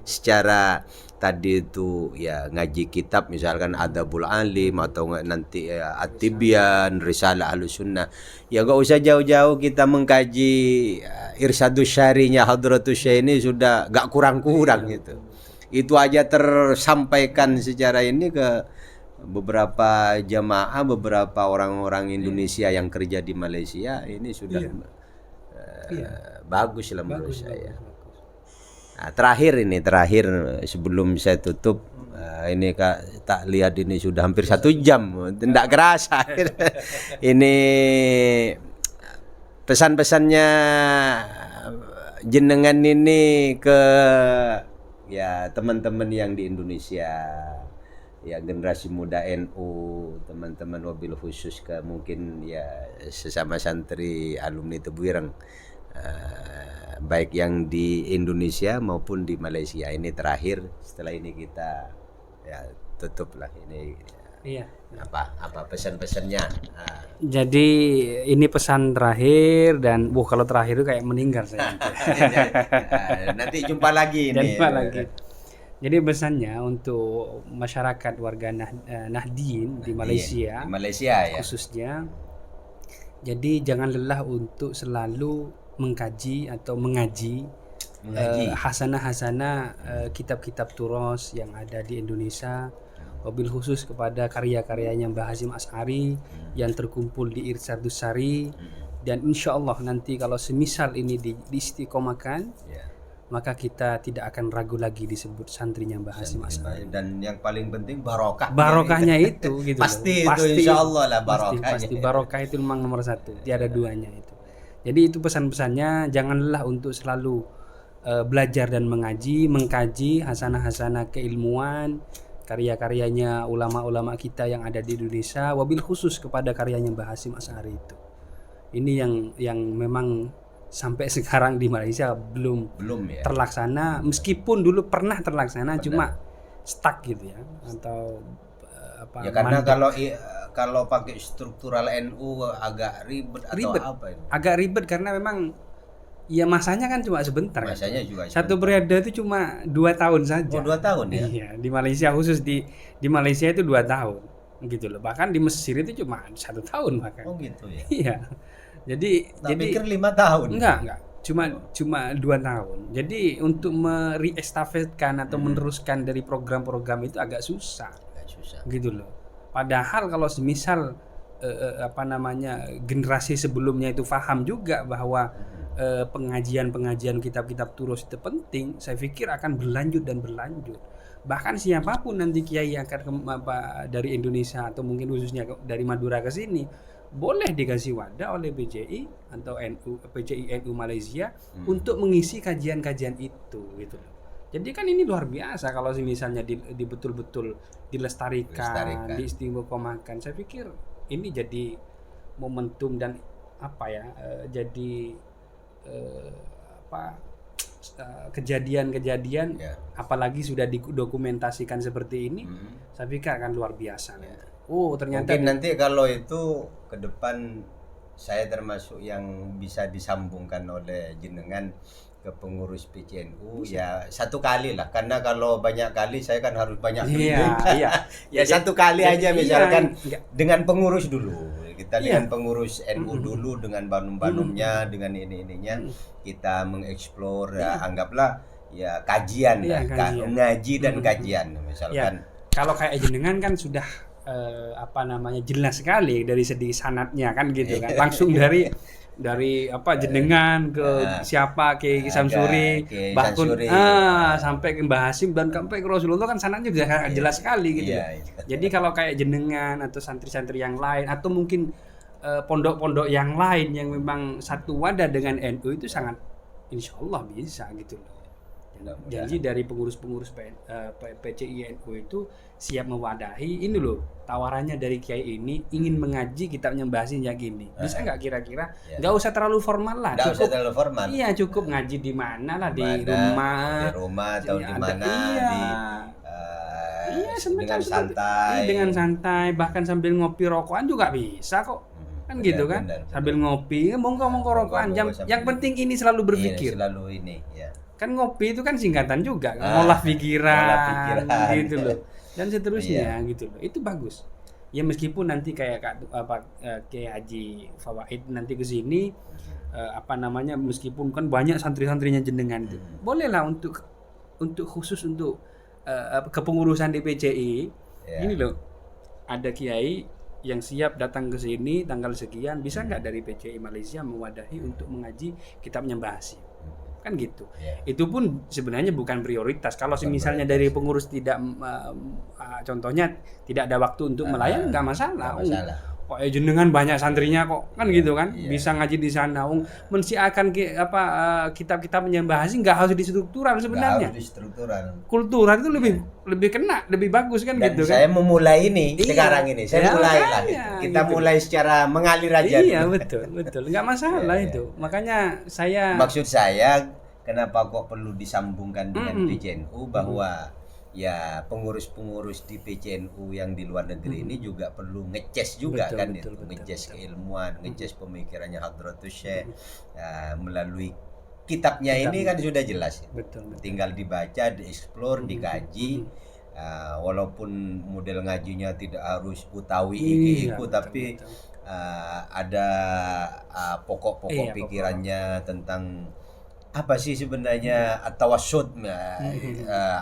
secara tadi itu ya, ngaji kitab misalkan Adabul Alim atau nanti At-Tibyan, Risalah Ahlus Sunnah. Ya gak usah jauh-jauh kita mengkaji Irsyadus Syari'nya Hadratus Syekh ini sudah gak kurang-kurang gitu. Itu aja tersampaikan secara ini ke beberapa jamaah, beberapa orang-orang Indonesia yang kerja di Malaysia. Ini sudah bagus lah menurut saya. Nah, terakhir sebelum saya tutup, ini Kak, tak lihat ini sudah hampir 1 jam, tidak kerasa. Ini pesan-pesannya jenengan ini ke ya teman-teman yang di Indonesia, ya generasi muda NU, teman-teman wabil khusus ke mungkin ya sesama santri alumni Tebu Ireng, baik yang di Indonesia maupun di Malaysia. Ini terakhir, setelah ini kita ya tutup lah ini. Apa pesan-pesannya? Jadi ini pesan terakhir, dan kalau terakhir itu kayak meninggal saya. Nanti jumpa lagi ini. Jadi pesannya untuk masyarakat warga Nahdien di Malaysia, ya khususnya. Jadi jangan lelah untuk selalu mengkaji atau mengaji hasanah-hasanah kitab-kitab turos yang ada di Indonesia, wabil khusus kepada karya-karyanya Mbah Hasyim Asy'ari yang terkumpul di Irsyadus Sari, dan insya Allah nanti kalau semisal ini diistiqomahkan, maka kita tidak akan ragu lagi disebut santrinya Mbah Hasyim Asy'ari. Dan yang paling penting barokah. Barokahnya itu gitu pasti loh. itu insya Allah lah barokahnya. Pasti barokah itu memang nomor satu, tiada duanya itu. Jadi itu pesan-pesannya, janganlah untuk selalu belajar dan mengkaji hasanah-hasanah keilmuan, karya-karyanya ulama-ulama kita yang ada di Indonesia, wabil khusus kepada karyanya Mbah Hasyim Asy'ari itu. Ini yang memang sampai sekarang di Malaysia belum ya. terlaksana, meskipun dulu pernah terlaksana, cuma stuck gitu ya, atau ya karena kalau pakai struktural NU agak ribet apa ini? Agak ribet karena memang ya masanya kan cuma sebentar. Masanya kan? juga satu periode itu cuma 2 tahun saja. 2 tahun ya. Iya, di Malaysia khusus di Malaysia itu 2 tahun gitu loh. Bahkan di Mesir itu cuma 1 tahun bahkan. Oh gitu ya. Iya. Jadi pikir 5 tahun. Enggak. Cuma 2 tahun. Jadi untuk mereestafetkan atau meneruskan dari program-program itu agak susah. Gitu loh. Padahal kalau semisal generasi sebelumnya itu paham juga bahwa pengajian kitab-kitab turus itu penting, saya pikir akan berlanjut. Bahkan siapapun nanti kiai yang akan dari Indonesia atau mungkin khususnya dari Madura ke sini, boleh dikasih wadah oleh PJI atau PJI NU Malaysia untuk mengisi kajian-kajian itu gitu loh. Jadi kan ini luar biasa kalau misalnya di betul-betul dilestarikan, diistiqomahkan. Saya pikir ini jadi momentum dan kejadian-kejadian, apalagi sudah didokumentasikan seperti ini, saya pikir akan luar biasa. Ternyata mungkin nanti kalau itu ke depan saya termasuk yang bisa disambungkan oleh jenengan ke pengurus PCNU ya satu kali lah, karena kalau banyak kali saya kan harus banyak ya satu kali aja misalkan dengan pengurus dulu kita dengan pengurus NU dulu dengan banum-banumnya dengan ininya kita mengeksplor anggaplah ya kajian ngaji dan kajian misalkan kalau kayak jenengan kan sudah jelas sekali dari segi sanadnya kan gitu kan, langsung dari jenengan ke siapa ke Samsuri, bahkan sampai ke Mbah Hasyim dan sampai ke Rasulullah kan sanadnya juga jelas sekali gitu. Jadi kalau kayak jenengan atau santri-santri yang lain atau mungkin pondok-pondok yang lain yang memang satu wadah dengan NU itu sangat insya Allah bisa gitu loh. Janji dari pengurus-pengurus PCI NU itu siap mewadahi ini loh, tawarannya dari kiai ini ingin mengaji kitabnya Mbah Hasyim yang gini, bisa nggak kira-kira? Nggak usah terlalu formal lah, cukup ngaji di mana lah, di rumah atau di mana dengan santai bahkan sambil ngopi rokokan juga bisa kok kan gitu kan, sambil ngopi monggo rokokan, yang penting ini selalu berpikir kan, ngopi itu kan singkatan juga, ngolah pikiran gitu loh, dan seterusnya gitu loh, itu bagus ya. Meskipun nanti kayak kayak Haji Fawaid nanti ke sini meskipun kan banyak santri-santrinya jenengan itu, bolehlah untuk khusus untuk kepengurusan di PCI ini loh, ada kiai yang siap datang ke sini tanggal sekian, bisa nggak dari PCI Malaysia mewadahi untuk mengaji kitabnya Mbah Hasyim kan gitu. Itu pun sebenarnya bukan prioritas. Kalau misalnya dari pengurus tidak contohnya tidak ada waktu untuk melayani, nggak masalah. Kok jenengan banyak santrinya kok kan gitu kan, bisa ngaji di sana. Mensiakan kitab-kitab Mbah Hasyim nggak harus distruktural sebenarnya. Kultural itu lebih kena, lebih bagus kan. Dan gitu saya kan. memulai ini sekarang ini, saya mulai lah. Kita gitu. Mulai secara mengalir aja. Iya betul, nggak masalah itu. Makanya maksud saya kenapa kok perlu disambungkan dengan PCNU bahwa ya pengurus-pengurus di PCNU yang di luar negeri ini juga perlu ngecas juga ngecas keilmuan, ngecas pemikirannya Hadratus Syekh melalui kitabnya ini kan sudah jelas. Tinggal dibaca, dieksplor, dikaji. Walaupun model ngajinya tidak harus utawi iku tapi ada pokok-pokok pikirannya tentang apa sih sebenarnya at-tawassut,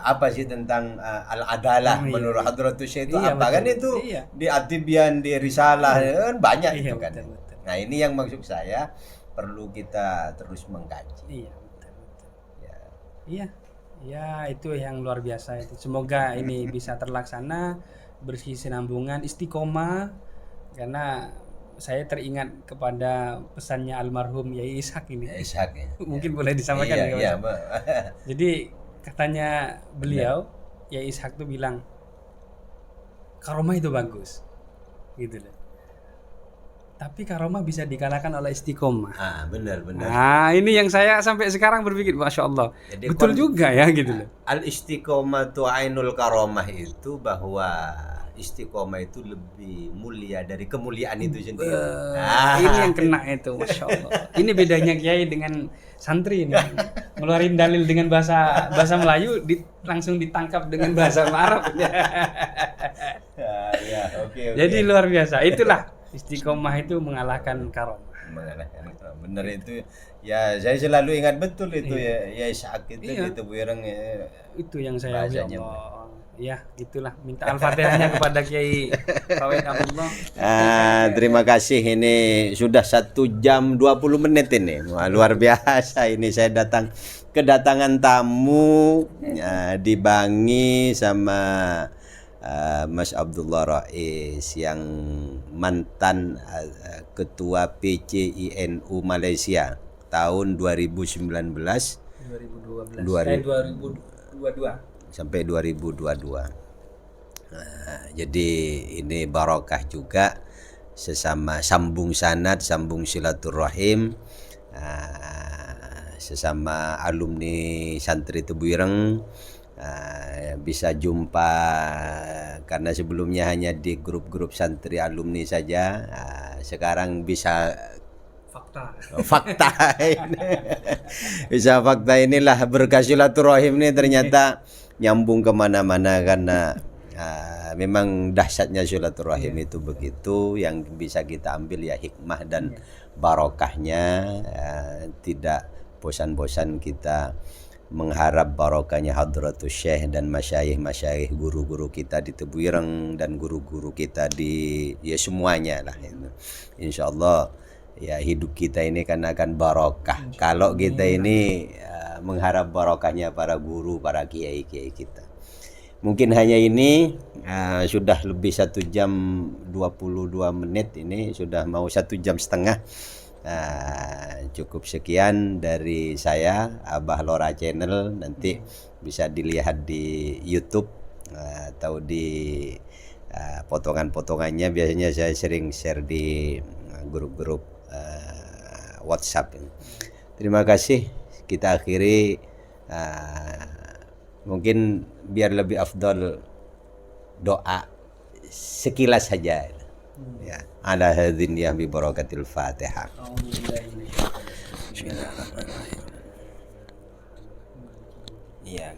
apa sih tentang al-adalah menurut Hadratus Syekh itu Iya, apa betul. kan itu Iya. di At-Tibyan, di Risalah kan banyak Iya, itu kan. betul, betul. Nah ini yang maksud saya perlu kita terus mengkaji. Iya, betul, betul. Ya. Iya, ya itu yang luar biasa itu. Semoga ini bisa terlaksana, berkesinambungan, istiqomah. Karena saya teringat kepada pesannya almarhum Yai Ishak ini. Ya, Ishak ya. Mungkin boleh disampaikan Iya, ya, Mas? iya, Jadi katanya beliau, Yai Ishak tuh bilang karomah itu bagus, gitu loh. Tapi karomah bisa dikalahkan oleh istiqomah. benar. Nah, ini yang saya sampai sekarang berpikir, masya Allah, Jadi betul juga ya, gitu loh. Al-istiqomatu ainul karomah itu bahwa istiqomah itu lebih mulia dari kemuliaan itu sendiri. Ini yang kena itu, masya Allah. Ini bedanya kiai dengan santri ini. Ngeluarin dalil dengan bahasa Melayu, langsung ditangkap dengan bahasa Arab. Oke. Jadi luar biasa. Itulah istiqomah itu mengalahkan karomah. Benar itu. Ya, saya selalu ingat betul itu ya Ishak itu Iya. gitu Wireng ya. Itu yang saya ya Bahasanya. Allah. Ya, gitulah. Minta Al-Fatihahnya kepada Kiai Fawid Abdullah. Terima kasih, ini sudah 1 jam 20 menit ini. Wah, luar biasa ini saya kedatangan tamu dibangi sama Mas Abdullah Rais yang mantan ketua PCINU Malaysia tahun 2019 2012. 2022. sampai 2022. Jadi ini barokah juga, sesama sambung sanad, sambung silaturahim, sesama alumni santri Tebuireng, bisa jumpa karena sebelumnya hanya di grup-grup santri alumni saja, sekarang bisa fakta ini. Bisa fakta inilah berkah silaturahim ini ternyata nyambung kemana-mana karena memang dahsyatnya silaturahim itu begitu, yang bisa kita ambil ya hikmah dan barokahnya. Tidak bosan-bosan kita mengharap barokahnya Hadratus Syekh dan masyayikh guru-guru kita di Tebuireng dan guru-guru kita di semuanya lah itu. Insyaallah ya hidup kita ini kan akan barokah kalau kita ini mengharap barokahnya para guru, para kiai-kiai kita. Mungkin hanya ini, sudah lebih 1 jam 22 menit, ini sudah mau 1 jam setengah. Cukup sekian dari saya, Abah Lora Channel. Nanti bisa dilihat di YouTube atau di potongan-potongannya. Biasanya saya sering share di grup-grup WhatsApp. Terima kasih. Kita akhiri, mungkin biar lebih afdal doa sekilas saja ya, ala hadzin ya bi barakatil Fatihah. Bismillahirrahmanirrahim. Iya.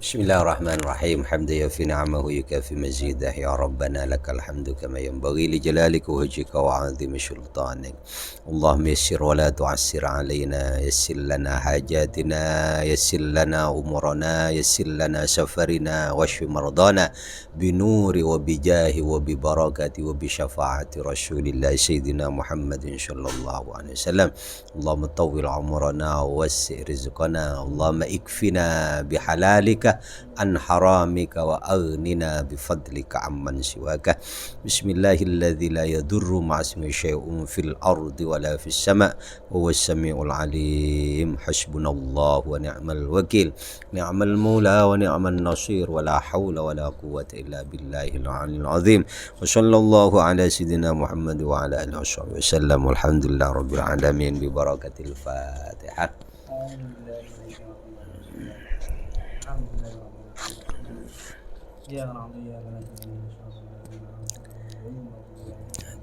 بسم الله الرحمن الرحيم. حمدا يوفي نعمه يكافي مزيده يا ربنا لك الحمد كما ينبغي لجلالك ووجهك وعظيم سلطانك. اللهم يسر ولا تعسر علينا، يسر لنا حاجاتنا، يسر لنا أمورنا، يسر لنا سفرنا، واشف مرضانا بنور وبجاه وببركة وبشفاعة رسول الله سيدنا محمد صلى الله عليه وسلم. اللهم طول عمرنا ووسع رزقنا، اللهم اكفنا بحلالك عن حرامك وأغننا بفضلك عمن سواك. بسم الله الذي لا يضر مع اسمه شيء في الأرض ولا في السماء وهو السميع العليم. حسبنا الله ونعم الوكيل، نعم المولى ونعم النصير، ولا حول ولا قوة إلا بالله العلي العظيم. وصلى الله على سيدنا محمد وعلى آله وصحبه وسلم، والحمد لله رب العالمين ببركة الفاتحة.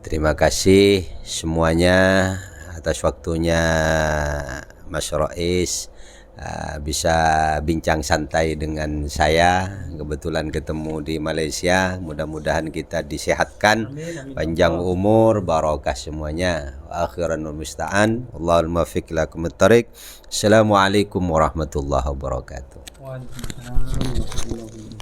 Terima kasih semuanya atas waktunya Mas Rais. bisa bincang santai dengan saya. Kebetulan ketemu di Malaysia, mudah-mudahan kita disehatkan, panjang umur, barokah semuanya. Akhiran wa musta'an. Allahul muwaffiq ila aqwamit thariq. Assalamualaikum warahmatullahi wabarakatuh. Waalaikumsalam warahmatullahi wabarakatuh.